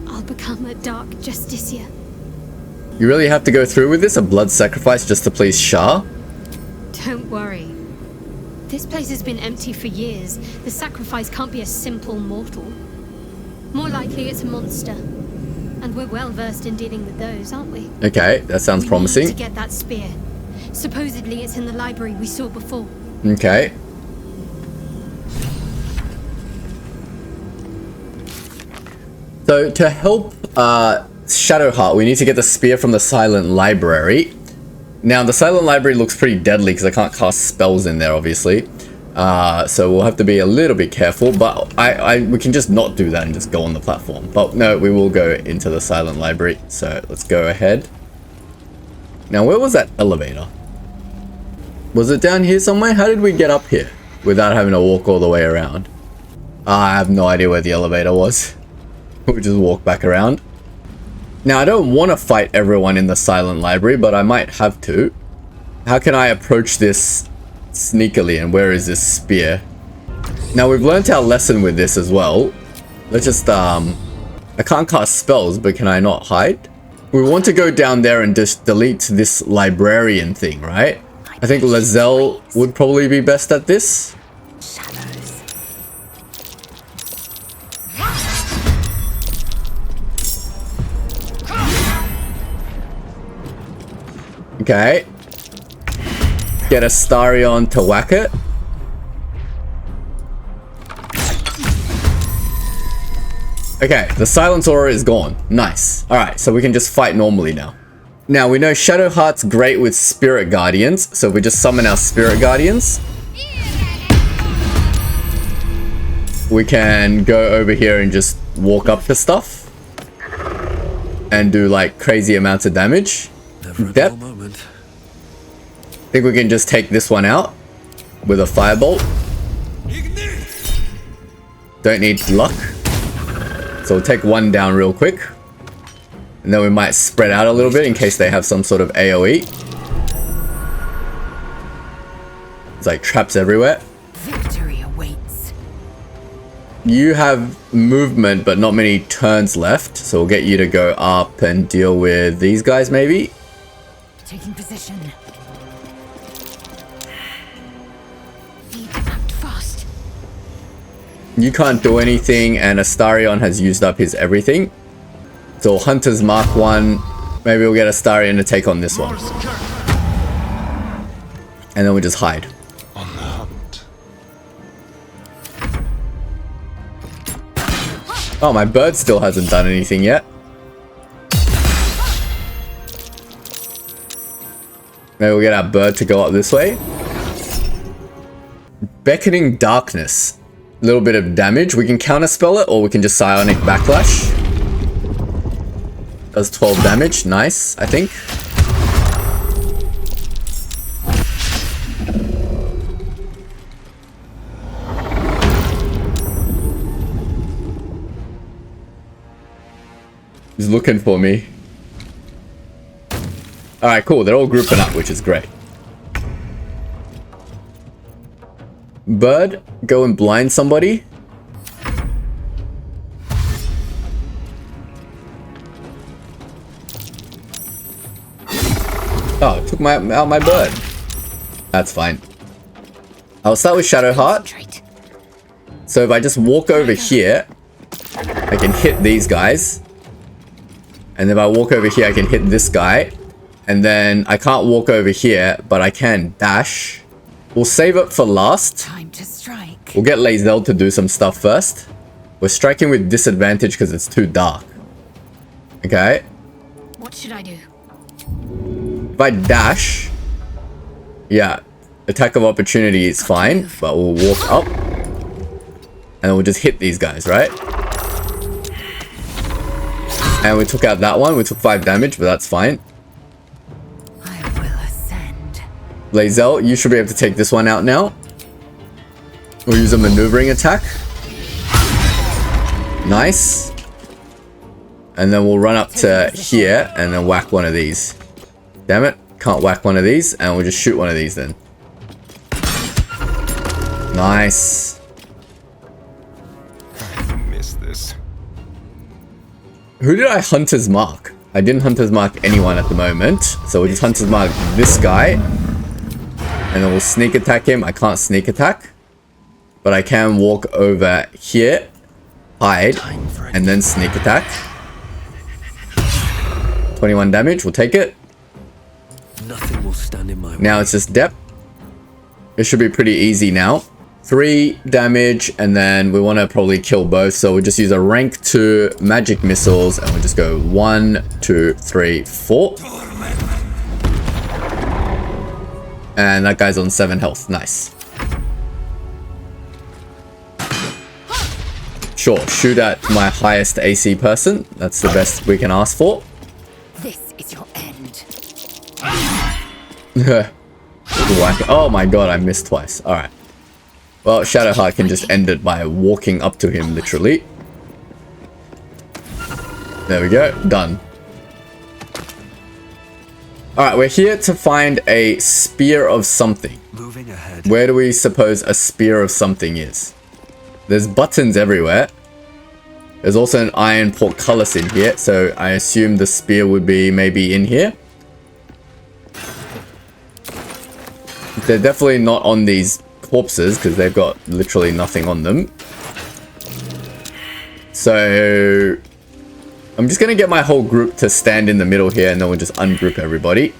I'll become a Dark Justiciar. You really have to go through with this? A blood sacrifice just to please Shar? Don't worry. This place has been empty for years. The sacrifice can't be a simple mortal. More likely it's a monster. And we're well versed in dealing with those, aren't we? Okay, that sounds promising. We need to get that spear. Supposedly it's in the library we saw before. Okay. So to help Shadowheart, we need to get the spear from the Silent Library. Now the Silent Library looks pretty deadly because I can't cast spells in there, obviously. So we'll have to be a little bit careful, but we can just not do that and just go on the platform. But no, we will go into the Silent Library. So let's go ahead. Now, where was that elevator? Was it down here somewhere? How did we get up here without having to walk all the way around? I have no idea where the elevator was. We'll just walk back around. Now, I don't want to fight everyone in the Silent Library, but I might have to. How can I approach this sneakily, and where is this spear? Now we've learnt our lesson with this as well. Let's just I can't cast spells, but can I not hide? We want to go down there and just delete this librarian thing, right? I think Lae'zel would probably be best at this. Okay. Get Astarion to whack it. Okay, the silence aura is gone. Nice. Alright, so we can just fight normally now. Now, we know Shadowheart's great with Spirit Guardians, so if we just summon our Spirit Guardians, we can go over here and just walk up to stuff and do like crazy amounts of damage. Depth. Think we can just take this one out with a firebolt. Don't need luck. So we'll take one down real quick. And then we might spread out a little bit in case they have some sort of AoE. It's like traps everywhere. Victory awaits. You have movement, but not many turns left. So we'll get you to go up and deal with these guys, maybe. Taking position. Need to act fast. You can't do anything, and Astarion has used up his everything. So Hunter's Mark 1. Maybe we'll get Astarion to take on this one. And then we just hide. On the hunt. Oh, my bird still hasn't done anything yet. Maybe we'll get our bird to go up this way. Beckoning Darkness. A little bit of damage. We can counterspell it, or we can just Psionic Backlash. Does 12 damage. Nice, I think. He's looking for me. Alright, cool. They're all grouping up, which is great. Bird, go and blind somebody. Oh, it took out my bird. That's fine. I'll start with Shadowheart. So if I just walk over here, I can hit these guys. And if I walk over here, I can hit this guy. And then I can't walk over here, but I can dash. We'll save it for last. Time to strike. We'll get Lae'zel to do some stuff first. We're striking with disadvantage because it's too dark. Okay. What should I do? If I dash, yeah, attack of opportunity is fine, but we'll walk up and then we'll just hit these guys, right? And we took out that one. We took 5 damage, but that's fine. I will ascend. Lae'zel, you should be able to take this one out now. We'll use a maneuvering attack. Nice. And then we'll run up to here and then whack one of these. Damn it, can't whack one of these, and we'll just shoot one of these then. Nice. I missed this. Who did I Hunter's Mark? I didn't Hunter's Mark anyone at the moment, so we'll just Hunter's Mark this guy. And then we'll sneak attack him. I can't sneak attack, but I can walk over here, hide, and then sneak attack. 21 damage, we'll take it. Nothing will stand in my way. Now it's just depth. It should be pretty easy now. 3 damage, and then we want to probably kill both, so we'll just use a rank 2 magic missiles, and we'll just go 1, 2, 3, 4. And that guy's on 7 health. Nice. Sure, shoot at my highest AC person. That's the best we can ask for. This is your end. Oh my god, I missed twice. Alright. Well, Shadowheart can just end it by walking up to him, literally. There we go. Done. Alright, we're here to find a spear of something. Moving ahead. Where do we suppose a spear of something is? There's buttons everywhere. There's also an iron portcullis in here, so I assume the spear would be maybe in here. They're definitely not on these corpses because they've got literally nothing on them. So I'm just going to get my whole group to stand in the middle here, and then we'll just ungroup everybody.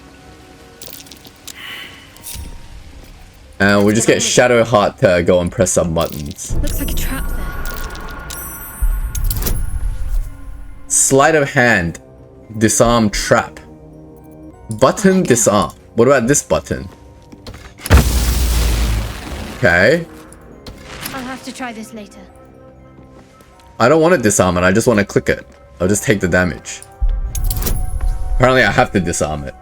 And we'll just get Shadowheart to go and press some buttons. Looks like a trap there. Sleight of hand. Disarm trap. Button disarm. What about this button? Okay. I'll have to try this later. I don't want to disarm it. I just want to click it. I'll just take the damage. Apparently I have to disarm it.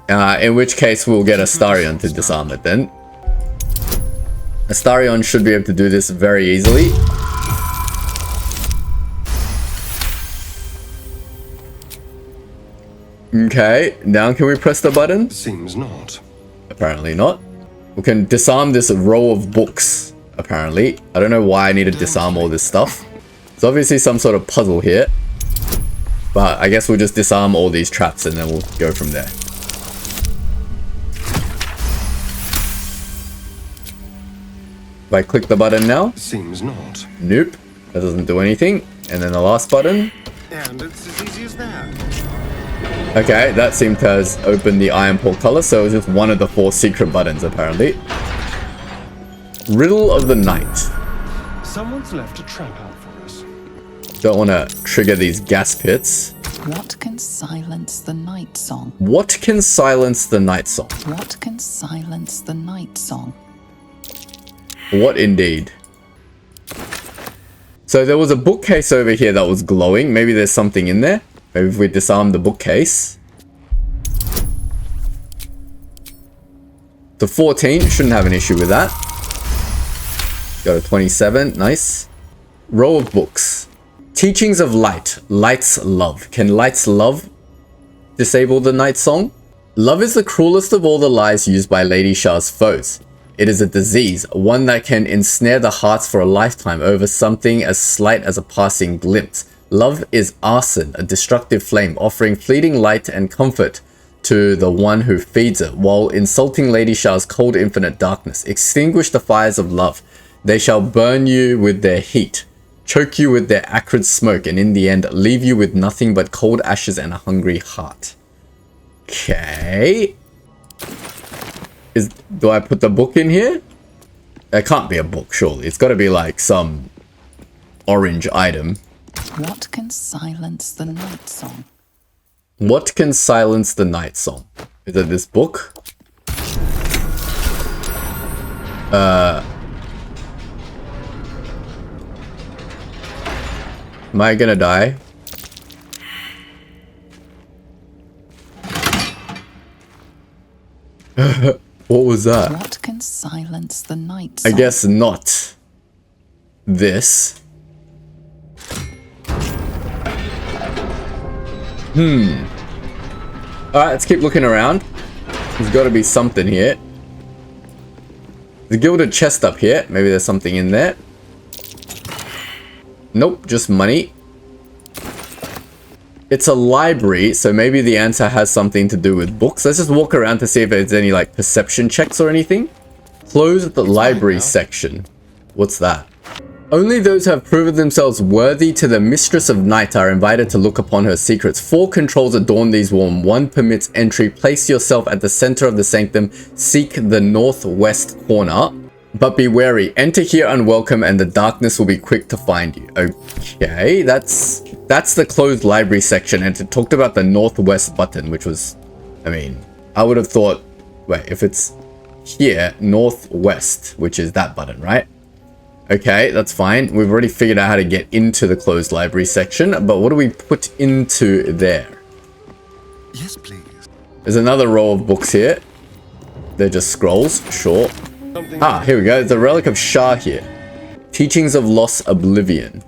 In which case we'll get Astarion to disarm it then. Astarion should be able to do this very easily. Okay, now can we press the button? Seems not. Apparently not. We can disarm this row of books, apparently. I don't know why I need to disarm all this stuff. There's obviously some sort of puzzle here. But I guess we'll just disarm all these traps and then we'll go from there. If I click the button now? Seems not. Nope. That doesn't do anything. And then the last button. And it's as easy as that. Okay, that seemed to have opened the iron portcullis, so it's just one of the 4 secret buttons, apparently. Riddle of the Night. Someone's left a trap out for us. Don't want to trigger these gas pits. What can silence the night song? What can silence the night song? What can silence the night song? What indeed? So there was a bookcase over here that was glowing. Maybe there's something in there. Maybe if we disarm the bookcase. The 14, shouldn't have an issue with that. Go to 27, nice. Row of books. Teachings of Light, Light's Love. Can Light's Love disable the night song? Love is the cruelest of all the lies used by Lady Shar's foes. It is a disease, one that can ensnare the hearts for a lifetime over something as slight as a passing glimpse. Love is arson, a destructive flame, offering fleeting light and comfort to the one who feeds it, while insulting Lady Shar's cold infinite darkness. Extinguish the fires of love. They shall burn you with their heat, choke you with their acrid smoke, and in the end, leave you with nothing but cold ashes and a hungry heart. Okay. Do I put the book in here? It can't be a book, surely. It's got to be like some orange item. What can silence the night song? What can silence the night song? Is it this book? Am I gonna die? What was that? What can silence the night song? I guess not. This. Alright, let's keep looking around. There's got to be something here. The gilded chest up here. Maybe there's something in there. Nope, just money. It's a library, so maybe the answer has something to do with books. Let's just walk around to see if there's any like perception checks or anything. Close the library section. What's that? Only those who have proven themselves worthy to the Mistress of Night are invited to look upon her secrets. 4 controls adorn these walls. 1 permits entry. Place yourself at the center of the sanctum. Seek the northwest corner. But be wary. Enter here unwelcome and the darkness will be quick to find you. Okay, that's the closed library section, and it talked about the northwest button, which was, I mean, I would have thought, wait, if it's here, northwest, which is that button, right? Okay, that's fine. We've already figured out how to get into the closed library section, but what do we put into there? Yes, please. There's another row of books here. They're just scrolls, sure. Ah, here we go. The relic of Shar here. Teachings of Lost Oblivion.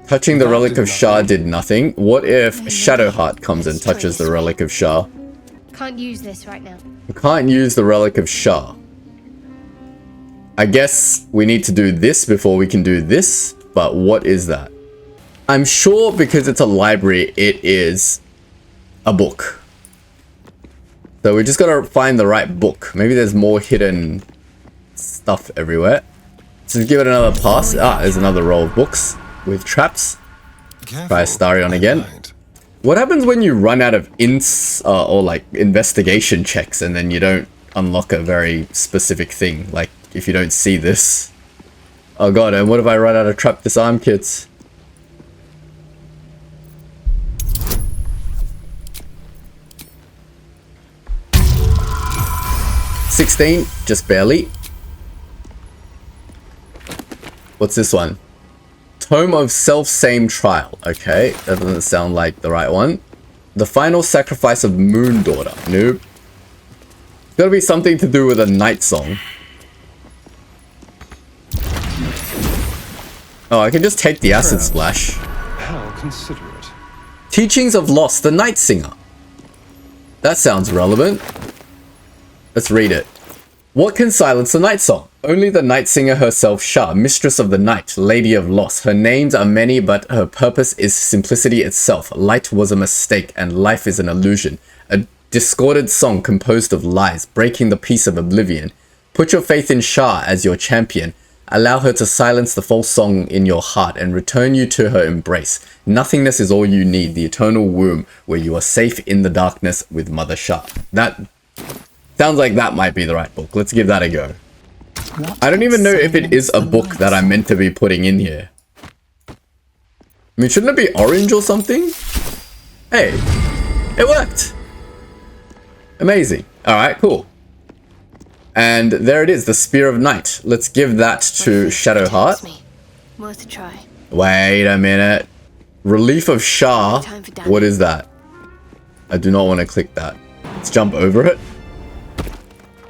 Touching the relic of Shar did nothing. What if Shadowheart comes and touches the relic of Shar? Can't use this right now. We can't use the relic of Shar. I guess we need to do this before we can do this, but what is that? I'm sure because it's a library, it is a book. So we just gotta find the right book. Maybe there's more hidden stuff everywhere. So give it another pass. Ah, there's another row of books with traps. Try Astarion again. What happens when you run out of or like investigation checks and then you don't unlock a very specific thing? Like if you don't see this. Oh god, and what if I run out of trap disarm kits? $16, just barely. What's this one? Tome of Self-Same Trial. Okay, that doesn't sound like the right one. The Final Sacrifice of Moon Daughter. Nope. Gotta be something to do with a night song. Oh, I can just take the acid splash. How considerate. Teachings of Lost, the Night Singer. That sounds relevant. Let's read it. What can silence the night song? Only the night singer herself, Shar, mistress of the night, lady of loss. Her names are many, but her purpose is simplicity itself. Light was a mistake, and life is an illusion. A discorded song composed of lies, breaking the peace of oblivion. Put your faith in Shar as your champion. Allow her to silence the false song in your heart and return you to her embrace. Nothingness is all you need, the eternal womb where you are safe in the darkness with Mother Shar. That sounds like that might be the right book. Let's give that a go. I don't even know if it is a book that I'm meant to be putting in here. I mean, shouldn't it be orange or something? Hey, it worked. Amazing. All right, cool. And there it is, the Spear of Night. Let's give that to Shadowheart. Worth a try. Wait a minute. Relief of Shar. What is that? I do not want to click that. Let's jump over it.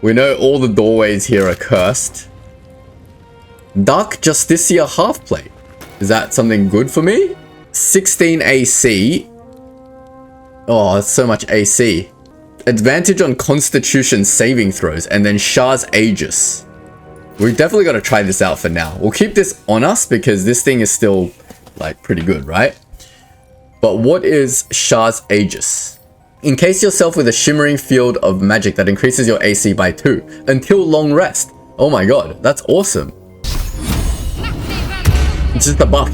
We know all the doorways here are cursed. Dark Justiciar half-plate. Is that something good for me? 16 AC. Oh, that's so much AC. Advantage on Constitution saving throws, and then Shar's Aegis. We've definitely got to try this out for now. We'll keep this on us because this thing is still, like, pretty good, right? But what is Shar's Aegis? Encase yourself with a shimmering field of magic that increases your AC by 2 until long rest. Oh my god, that's awesome. It's just a buff.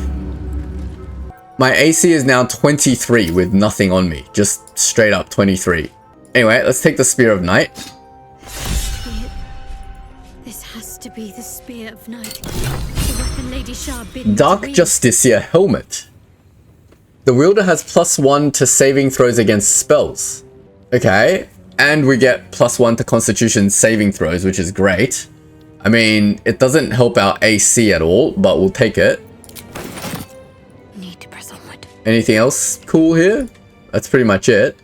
My AC is now 23 with nothing on me. Just straight up 23. Anyway, let's take the Spear of Night. This has to be the Spear of Night. The weapon Lady Shar bid Dark Justiciar helmet. The wielder has +1 to saving throws against spells. Okay, and we get +1 to Constitution saving throws, which is great. I mean, it doesn't help our AC at all, but we'll take it. Need to press onward. Anything else cool here? That's pretty much it.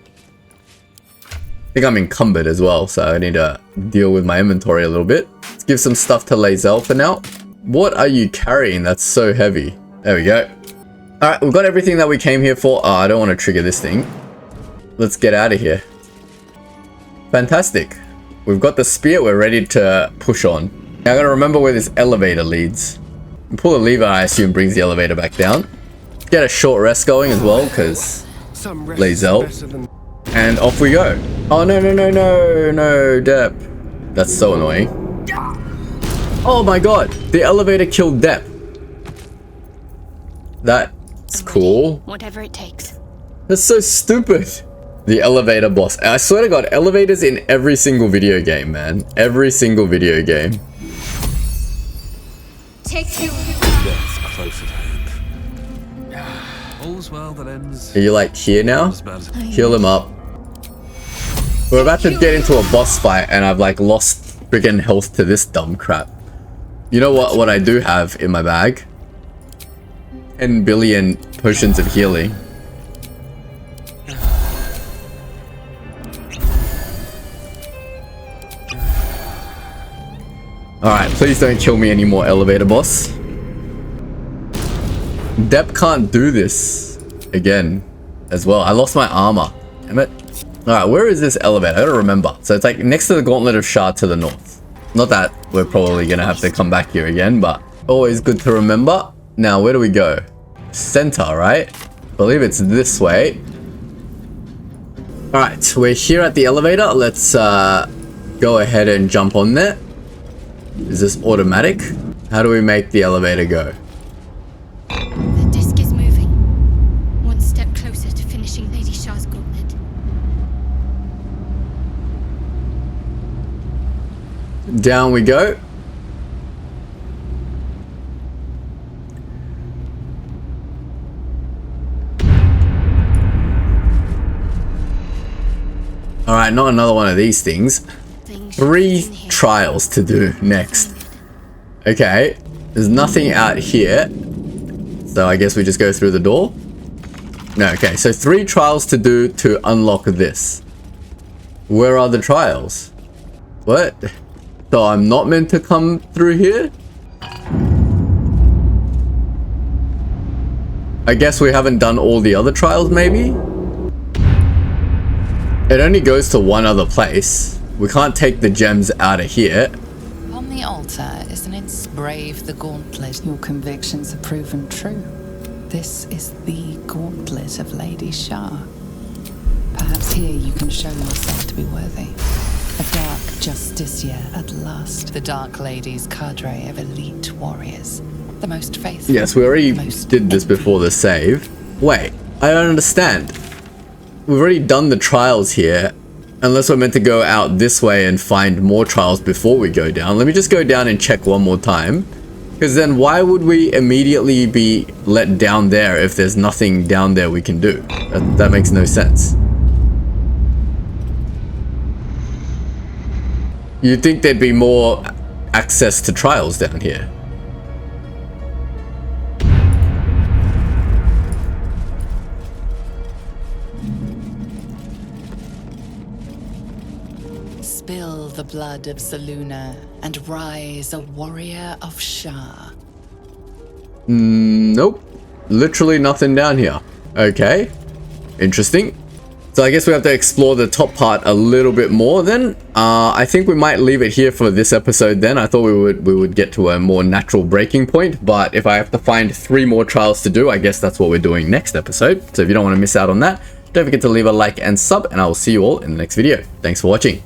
I think I'm encumbered as well, so I need to deal with my inventory a little bit. Let's give some stuff to Lae'zel for now. What are you carrying that's so heavy? There we go. Alright, we've got everything that we came here for. Oh, I don't want to trigger this thing. Let's get out of here. Fantastic. We've got the spear, we're ready to push on. Now I gotta remember where this elevator leads. Pull the lever, I assume brings the elevator back down. Get a short rest going as well, because Lae'zel. And off we go. Oh, no, no, no, no, no, Depp. That's so annoying. Oh my god, the elevator killed Depp. That's cool. Whatever it takes. That's so stupid. The elevator boss. I swear to god, elevators in every single video game, man. Every single video game. Take you. Death's close at hand. All's well that ends. Are you like here now? As bad as Heal him up. We're about to get into a boss fight and I've like lost friggin' health to this dumb crap. You know what I do have in my bag? 10 billion potions of healing. Alright, please don't kill me anymore, elevator boss. Depp can't do this again as well. I lost my armor. Damn it. Alright, where is this elevator? I gotta remember. So it's like next to the Gauntlet of Shar to the north. Not that we're probably gonna have to come back here again, but always good to remember. Now, where do we go? Center, right? I believe it's this way. Alright, we're here at the elevator. Let's go ahead and jump on there. Is this automatic? How do we make the elevator go? The disc is moving. One step closer to finishing Lady Shar's gauntlet. Down we go. Alright, not another one of these things. 3 trials to do next. Okay, there's nothing out here. So I guess we just go through the door. No, okay, so 3 trials to do to unlock this. Where are the trials? What? So I'm not meant to come through here? I guess we haven't done all the other trials, maybe? It only goes to one other place. We can't take the gems out of here. On the altar is an engrave the Gauntlet. Your convictions are proven true. This is the Gauntlet of Lady Shar. Perhaps here you can show yourself to be worthy. A Dark Justiciar at last. The Dark Lady's cadre of elite warriors. The most faithful. Yes, we already did this before the save. Wait, I don't understand. We've already done the trials here. Unless we're meant to go out this way and find more trials before we go down. Let me just go down and check one more time. Because then why would we immediately be let down there if there's nothing down there we can do? That makes no sense. You'd think there'd be more access to trials down here. Spill the blood of Selûne and rise a warrior of Shar. Nope. Literally nothing down here. Okay. Interesting. So I guess we have to explore the top part a little bit more then. I think we might leave it here for this episode then. I thought we would get to a more natural breaking point, but if I have to find 3 more trials to do, I guess that's what we're doing next episode. So if you don't want to miss out on that, don't forget to leave a like and sub, and I will see you all in the next video. Thanks for watching.